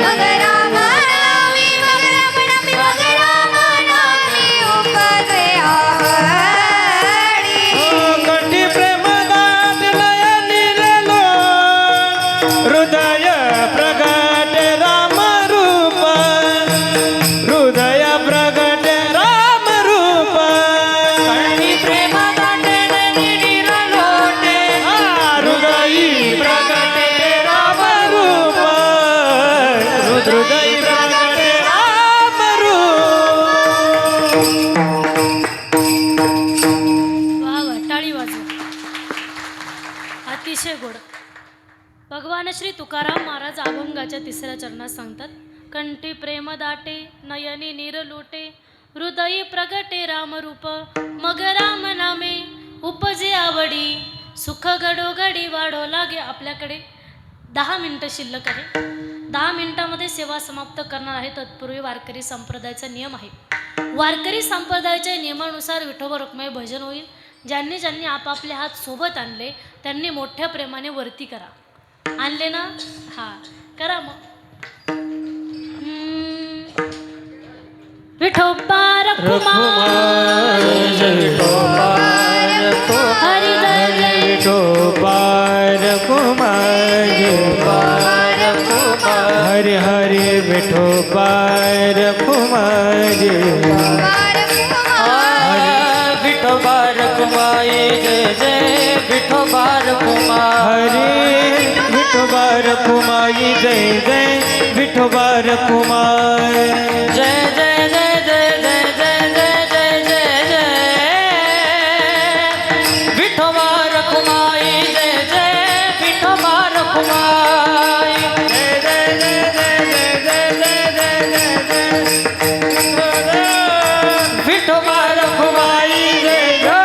मग राम नामी, मग राम नामी, मग राम नामी उपजे आवडी. कंठी प्रेम दाटे, नयनी निरलो, हृदय प्रगटे राम रूप, हृदय प्रगटे राम रूप, कंठी प्रेम दाटे, नयनी निरलोटे, हृदयी प्रगटे राम रूप, हृदय प्रगटे राम रूप. वा वा, टाळी वाजवा. अतिशय गोड. भगवान श्री तुकाराम महाराज अभंगाच्या 3ऱ्या चरणात सांगतात, कंठी प्रेम दाटे, नयनी नीर लोटे, हृदयी प्रगटे रामरूप, मग राम नामे उपजे आवडी, सुख घडोघडी वाढो लागे. आपल्याकडे 10 मिनिटं शिल्लक आहे. 10 मिनिटामध्ये सेवा समाप्त करणार आहे. तत्पूर्वी वारकरी संप्रदायाचा नियम आहे. वारकरी संप्रदायाच्या नियमानुसार विठोबा रुक्माई भजन होईल. ज्यांनी ज्यांनी आपापले हात सोबत आणले त्यांनी मोठ्या प्रेमाने वरती करा. आणले ना? हा करा मग. विठोबा रखुमाई हरी जय जय विठोबा रखुमाई हरे हरे विठोबा रखुमाई विठोबा रखुमाई जय जय विठोबा रखुमाई हरे विठोबा रखुमाई जय जय विठोबा रखुमाई जय जय जय जय जय जय जय जय जय जय विठोबा रखुमाई जय जय विठोबा रखुमाई जय जय जय जय जय जय जय जय विठोबा रखुमाई जय जय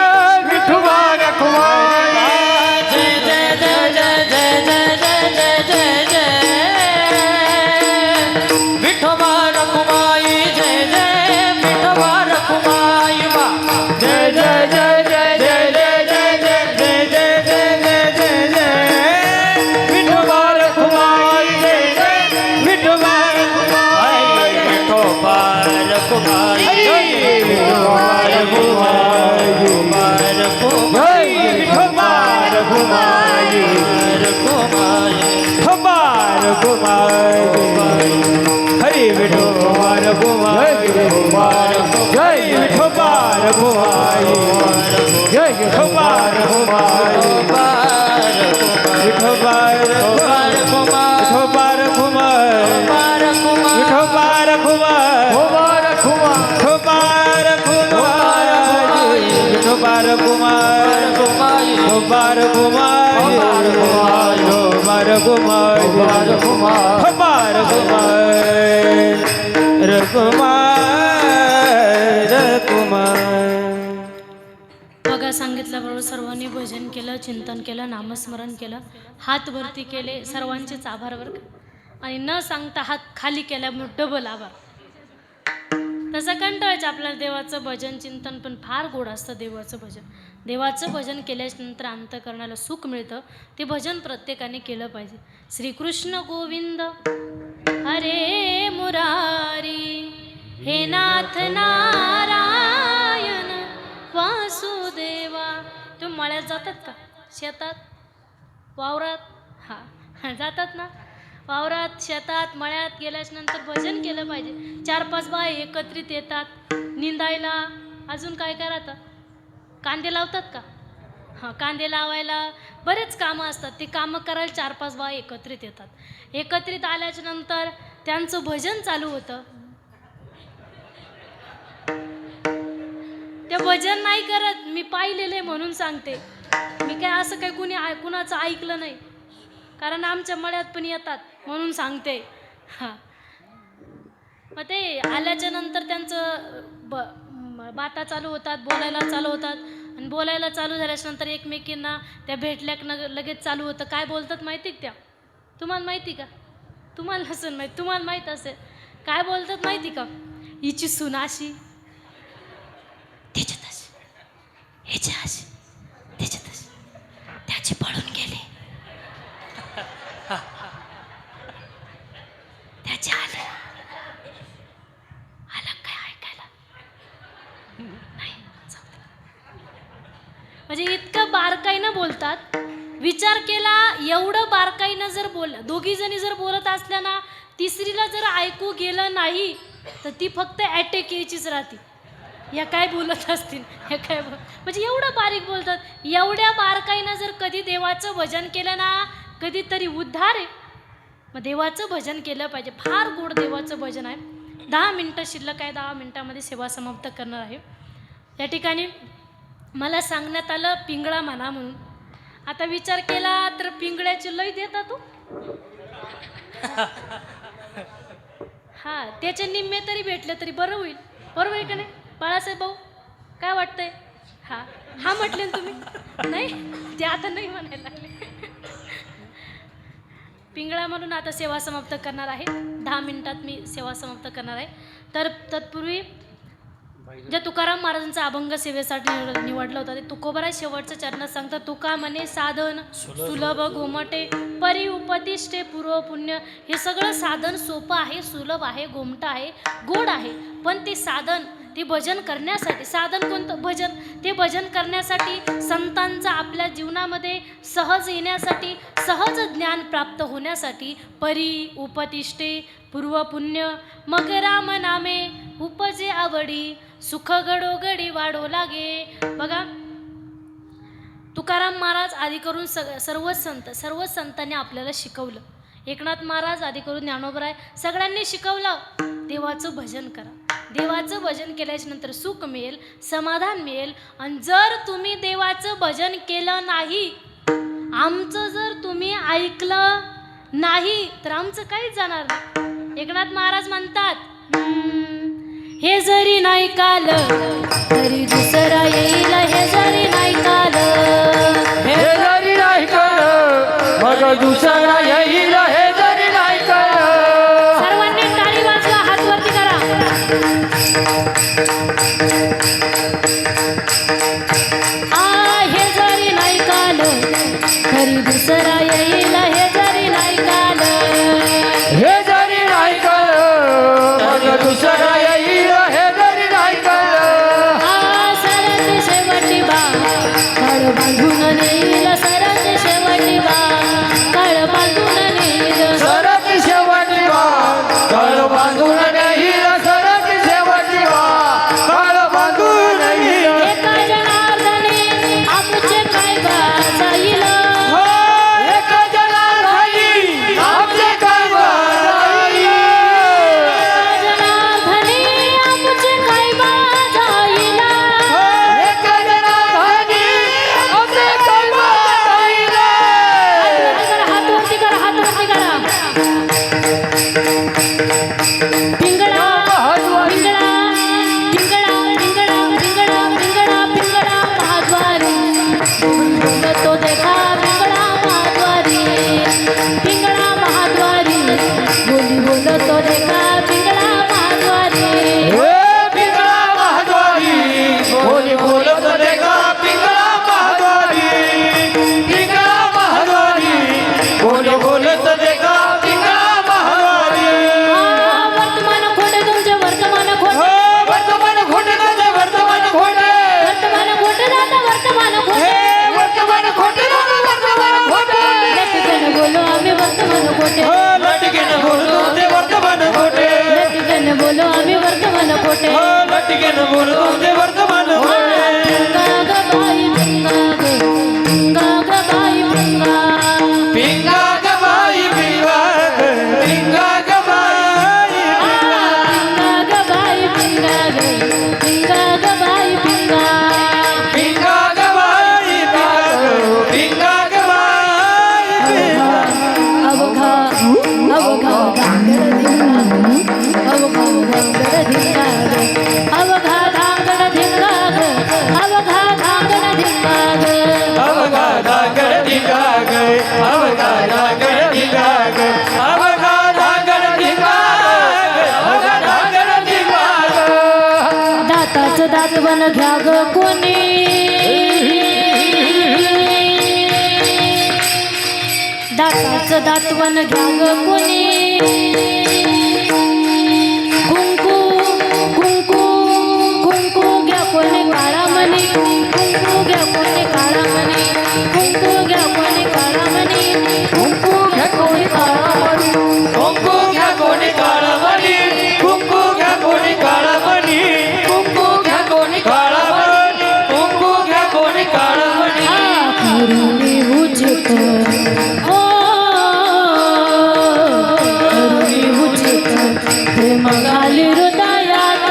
विठोबा रखुमाई जय जय जय जय जय जय जय जय जय विठोबा रखुमाई जय जय विठोबा रखुमाई वा जय जय जय जय जय जय जय जय जय जय जय जय जय विठोबा रखुमाई जय जय विठोबा रखुमाई विठोबा रखुमाई जय विठोबा रखुमाई जय विठोबा रखुमाई विठोबा रखुमाई हरे विठोबा रखुमाई जय विठोबा रखुमाई जय विठोबा रखुमाई विठोबा रखुमाई विठोबा रखुमाई विठोबा रखुमाई विठोबा रखुमाई विठोबा रखुमाई विठोबा रखुमाई विठोबा रखुमाई विठोबा रखुमाई बघा, सांगितल्याबरोबर सर्वांनी भजन केलं, चिंतन केलं, नामस्मरण केलं, हात वरती केले, सर्वांचेच आभार बरं का. आणि न सांगता हात खाली केल्यामुळे डबल आभार. तसं कंटाळायचं आपल्याला देवाचं भजन चिंतन, पण फार गोड असतं देवाचं भजन. देवाचं भजन केल्यानंतर अंतःकरणाला सुख मिळतं. ते भजन प्रत्येकाने केलं पाहिजे. श्रीकृष्ण गोविंद हरे मुरारी हे नाथ नारायण वासुदेवा. तुम्ही मळ्यात जातात का? शेतात, वावरात? हां जातात ना. वावरात, शेतात, मळ्यात गेल्याच्या नंतर भजन केलं पाहिजे. 4-5 बाय एकत्रित येतात निंदायला. अजून काय काय राहतं? कांदे लावतात का? हां, कांदे लावायला बरेच कामं असतात. ते कामं करायला 4-5 बाय एकत्रित येतात. एकत्रित आल्याच्या नंतर त्यांचं भजन चालू होतं. ते भजन नाही करत. मी पाहिलेलं आहे म्हणून सांगते. मी काय असं काही कुणाचं ऐकलं नाही, कारण आमच्या मळ्यात पण येतात म्हणून सांगते. हां, मग ते आल्याच्या नंतर त्यांचं बाता चालू होतात, बोलायला चालू होतात. आणि बोलायला चालू झाल्याच्या नंतर एकमेकींना त्या भेटल्या लगेच चालू होतं. काय बोलतात माहिती का त्या? तुम्हाला माहिती का? तुम्हाला नसेल माहिती, तुम्हाला माहीत असेल. काय बोलतात माहिती का? हिची सून अशी, त्याच्यात अशी, ह्याची अशी, त्याच्यात अशी, त्याची पळून गेली, त्याची आले. आलं काय ऐकायला? नाही, जाऊ दे. म्हणजे इतकं बारकाईनं बोलतात. विचार केला, एवढं बारकाईनं जर दोघी जणी जर बोलत असल्या ना, तिसरीला जर ऐकू गेलं नाही तर ती फक्त अटॅक यायचीच राहते. या काय बोलत असतील, हे काय म्हणजे एवढं बारीक बोलतात. एवढ्या बारकाईनं जर कधी देवाचं भजन केलं ना, कधीतरी उद्धार आहे. मग देवाचं भजन केलं पाहिजे. फार गोड देवाचं भजन आहे. 10 मिनटं शिल्लक आहे. 10 मिनटामध्ये सेवा समाप्त करणार आहे. या ठिकाणी मला सांगण्यात आलं पिंगळा म्हणा म्हणून. आता विचार केला तर पिंगळ्याची लय देता तू. हां, त्याचे निम्मे तरी भेटले तरी बरं होईल. बरोबर आहे का नाही बाळासाहेब भाऊ? काय वाटतंय? हां हां म्हटले ना तुम्ही? नाही, ते आता नाही म्हणायला लागले. पिंगळा म्हणून आता सेवा समाप्त करणार आहे. 10 मिनिटात मी सेवा समाप्त करणार आहे. तर तत्पूर्वी जे तुकाराम महाराजांचा अभंग सेवेसाठी निवडलं होतं ते तुकोबराय शेवटच्या चरणात सांगतात. तुका म्हणे साधन सुलभ घोमटे परी उपदिष्टे पूर्व पुण्य. हे सगळं साधन सोपं आहे, सुलभ आहे, घोमटं आहे, गोड आहे. पण ते साधन, ते भजन करण्यासाठी, साधन कोणतं? भजन. ते भजन करण्यासाठी संतांचा आपल्या जीवनामध्ये सहज येण्यासाठी, सहज ज्ञान प्राप्त होण्यासाठी परी उपदिष्टे पूर्व पुण्य मग राम नामे उपजे आवडी सुख घडोघडी वाढो लागे. बघा, तुकाराम महाराज आदी करून सर्वच संतांनी आपल्याला शिकवलं. एकनाथ महाराज आदी करून ज्ञानोबराय सगळ्यांनी शिकवलं, देवाचं भजन करा. देवाचं भजन केल्याच्या नंतर सुख मिळेल, समाधान मिळेल. आणि जर तुम्ही देवाचं भजन केलं नाही, आमचं जर तुम्ही ऐकलं नाही तर आमचं काहीच जाणार नाही. एकनाथ महाराज म्हणतात, हे जरी नाही काल तरी दुसरा येईल, हे जरी नाही काल, हे जरी नाही कळलं मग दुसरा येईल, हे जरी नाही कळलं. सर्वांनी टाळी वाजवा, हात वरती करा. हे जरी नाही काल तरी दुसरा येईल, हे जरी नाही काल, हे जरी नाही कळलं मग दुसरा येईल, हे जरी नाही कळलं. सरत शेवटी बा काळ बांधून नेईल, सरत शेवटी बा काळ बांधून नेईल. सरत शेवटी वा काळ बांधून नेईल, सरत शेवटी वा काळ बांधून नेईल. एका जनार्दने आमचे काय जाईल, हो, एका जनार्दनी आमचे काय जाईल. जनार्दने आमचे काय जाईल. हो, एका जनार्दनी आमचे काय जाईल. हात वरती करा, हात वरती करा. पिंगळा पिंगळा पिंगळा पिंगळा पिंगळा पिंगळा पिंगळा महाद्वारी तो देखा पिंगळा महाद्वारी, पिंगळा महाद्वारी बोली बोलतो देखा पिंगळा महाद्वारी. हे पिंगळा महाद्वारी बोली बोलत देखा पिंगळा महाद्वारी. पिंगळा महाद्वारी बोली बोलत देखा पिंगळा महाद्वारी. वर्तमान खोटे तुमचे वर्तमान हो, खोटे, वर्तमान खोटे तुझे वर्तमान खोटे. वर्तमान खोटे जाता वर्तमान खोटे. हे वर्तमान खोटे तुझे वर्तमान खोटे. लटकन बोलो आम्ही वर्तमान खोटे, हो, लटकेन बोलतो ते वर्तमान खोटे. लटकन बोलो आम्ही वर्तमान खोटे. हो, लटकेन बोलतो ते वर्तमान खोटे. पिंगा ग बाई पिंगा ग, पिंगा ग बाई पिंगा. पिंगा ग बाई पिंगा ग, पिंगा ग बाई पिंगा ग बाई पिंगा ग, पिंगा ग बाई पिंगा. पिंगा ग बाई पिंगा ग, पिंगा ग बाई पिंगा. अवघा अवघा धांगड धिंगा, अवघा धांगड धिंगा ग, अवघा धांगड धिंगा ग, अवघा धांगड धिंगा ग. अवघा धागड धिंगा ग, अवघा धागड धिंगा ग, अवघा धागड धिंगा ग, अवघा धागड धिंगा ग. दाताचं दातवन घ्या ग कोणी, दाताचं दातवन घ्या ग कोणी. कुंकू कुंकू कुंकू घ्या कोणी काळा मणी, कुंकू घ्या कोणी काळा मणी, कुंकू घ्या कोणी काळा मणी, कुंकू घ्या कोणी काळा मणी. कुंकू घ्या कोणी काळा मणी, कुंकू घ्या कोणी काळा मणी, कुंकू घ्या कोणी काळा मणी, कुंकू घ्या कोणी काळा मणी. करुणी उचित हो, करुणी उचित प्रेम घाली हृदयात.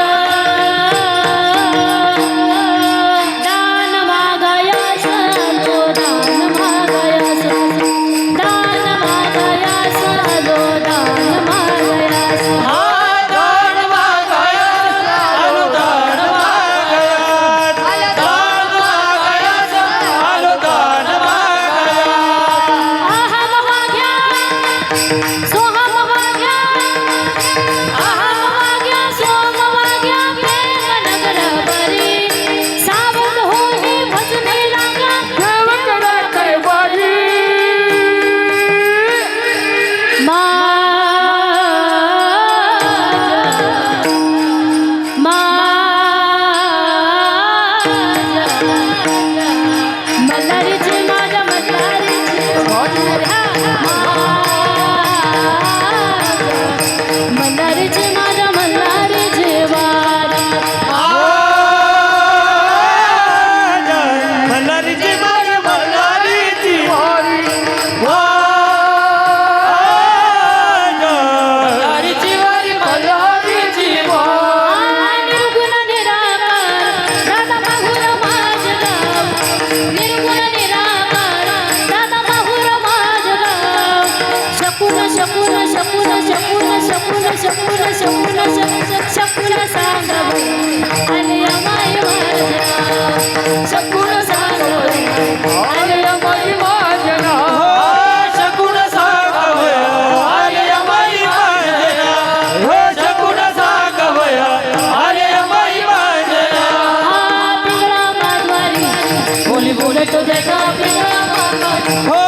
बोलत देखा पिंगळा महाद्वारी हो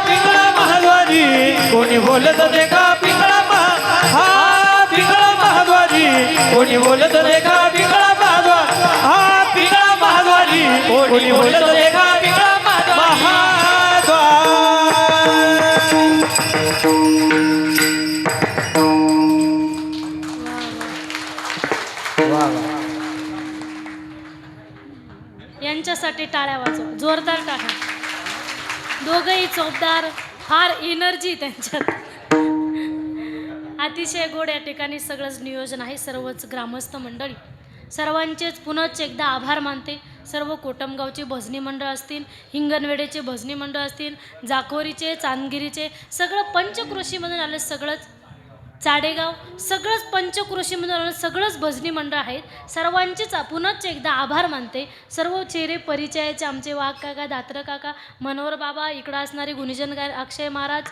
पिंगळा महाद्वारी कोणी बोलत देखा पिंगळा हा पिंगळा महाद्वारी कोणी बोलत देखा पिंगळा महाद्वारी हा पिंगळा महाद्वारी कोणी बोलत देखा पिंगळा यांच्यासाठी टाळ्या वाजव, जोरदार टाळ्या. दोघंही चोपदार, फार एनर्जी त्यांच्यात. अतिशय गोड या ठिकाणी सगळंच नियोजन आहे. सर्वच ग्रामस्थ मंडळी सर्वांचेच पुनश्च एकदा आभार मानते. सर्व कोटमगावचे भजनी मंडळ असतील, हिंगणवेडेचे भजनी मंडळ असतील, जाकोरीचे, चांदगिरीचे, सगळं पंचक्रोशीमधून आले, सगळंच चाडेगाव, सगळंच पंचक्रोशीमधून आलं, सगळंच भजनी मंडळ आहेत. सर्वांचेच पुनश्च एकदा आभार मानते. सर्व चेहरे परिचयाचे आमचे वाघ काका, दात्र काका, मनोहर बाबा, इकडं असणारे गुणीजन गाय अक्षय महाराज,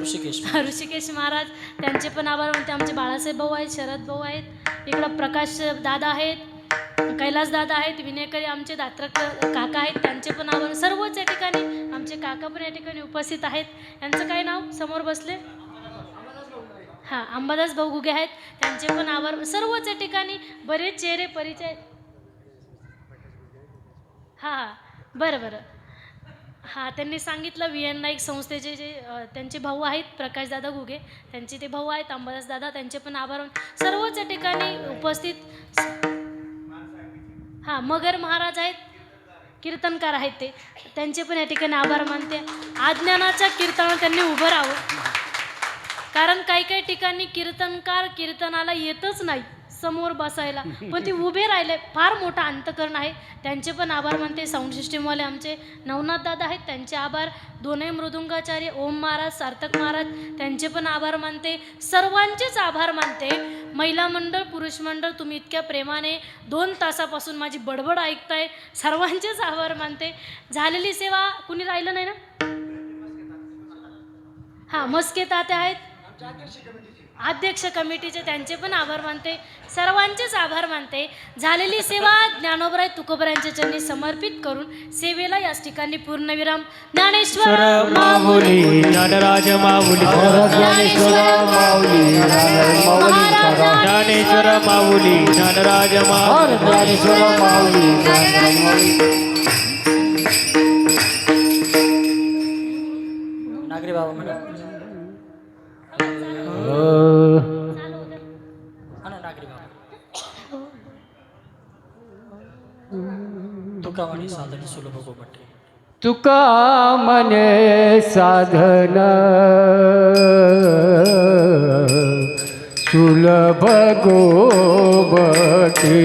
ऋषिकेश महाराज, त्यांचे पण आभार मानते. आमचे बाळासाहेब भाऊ आहेत, शरद भाऊ आहेत, इकडं प्रकाश दादा आहेत, कैलास दादा आहेत, विनेकरी आमचे दात्र काका आहेत, त्यांचे पण आभार. सर्वच या ठिकाणी आमचे काका पण या ठिकाणी उपस्थित आहेत. यांचं काय नाव समोर बसले? हां, अंबादास भाऊ गुगे आहेत, त्यांचे पण आभार. सर्वच या ठिकाणी बरेच चेहरे परिचय. हां बरं हां, त्यांनी सांगितलं VN नाईक संस्थेचे जे त्यांचे भाऊ आहेत, प्रकाशदादा घुगे त्यांचे ते भाऊ आहेत, अंबादास दादा, त्यांचे पण आभार. सर्वच या ठिकाणी उपस्थित. हां, मगर महाराज आहेत, कीर्तनकार आहेत, त्यांचे पण या ठिकाणी आभार मानते. अज्ञानाच्या कीर्तनात त्यांनी उभं राहावं, कारण काही ठिकाणी कीर्तनकार कीर्तनाला येतच नाही समोर बसायला, पण ते उभे राहिले. फार मोठा अंतकरण आहे, त्यांचे पण आभार मानते. साऊंड सिस्टीमवाले आमचे नवनाथ दादा आहेत, त्यांचे आभार. दोन्ही मृदुंगाचार्य ओम महाराज, सार्थक महाराज, त्यांचे पण आभार मानते. सर्वांचेच आभार मानते. महिला मंडळ, पुरुष मंडळ, तुम्ही इतक्या प्रेमाने 2 तासापासून माझी बडबड ऐकताय, सर्वांचेच आभार मानते. झालेली सेवा कुणी राहिलं नाही ना? हां, मस्के तात्या आहेत, अध्यक्ष कमिटीचे, त्यांचे पण आभार मानते. सर्वांचेच आभार मानते. झालेली सेवा ज्ञानोबराय तुकोबरायांच्या चरणी समर्पित करून सेवेला याच ठिकाणी पूर्णविराम. ज्ञानेश्वर माऊली ज्ञानराज माऊली ज्ञानेश्वर माऊली महाराज ज्ञानेश्वर माऊली ज्ञानराज माऊली ज्ञानेश्वर माऊली नागरी बाबा म्हणा नागरी बाबा तुका म्हणे साधन सुलभ गोपटे. तुका मने साधन सुलभ गोबटे.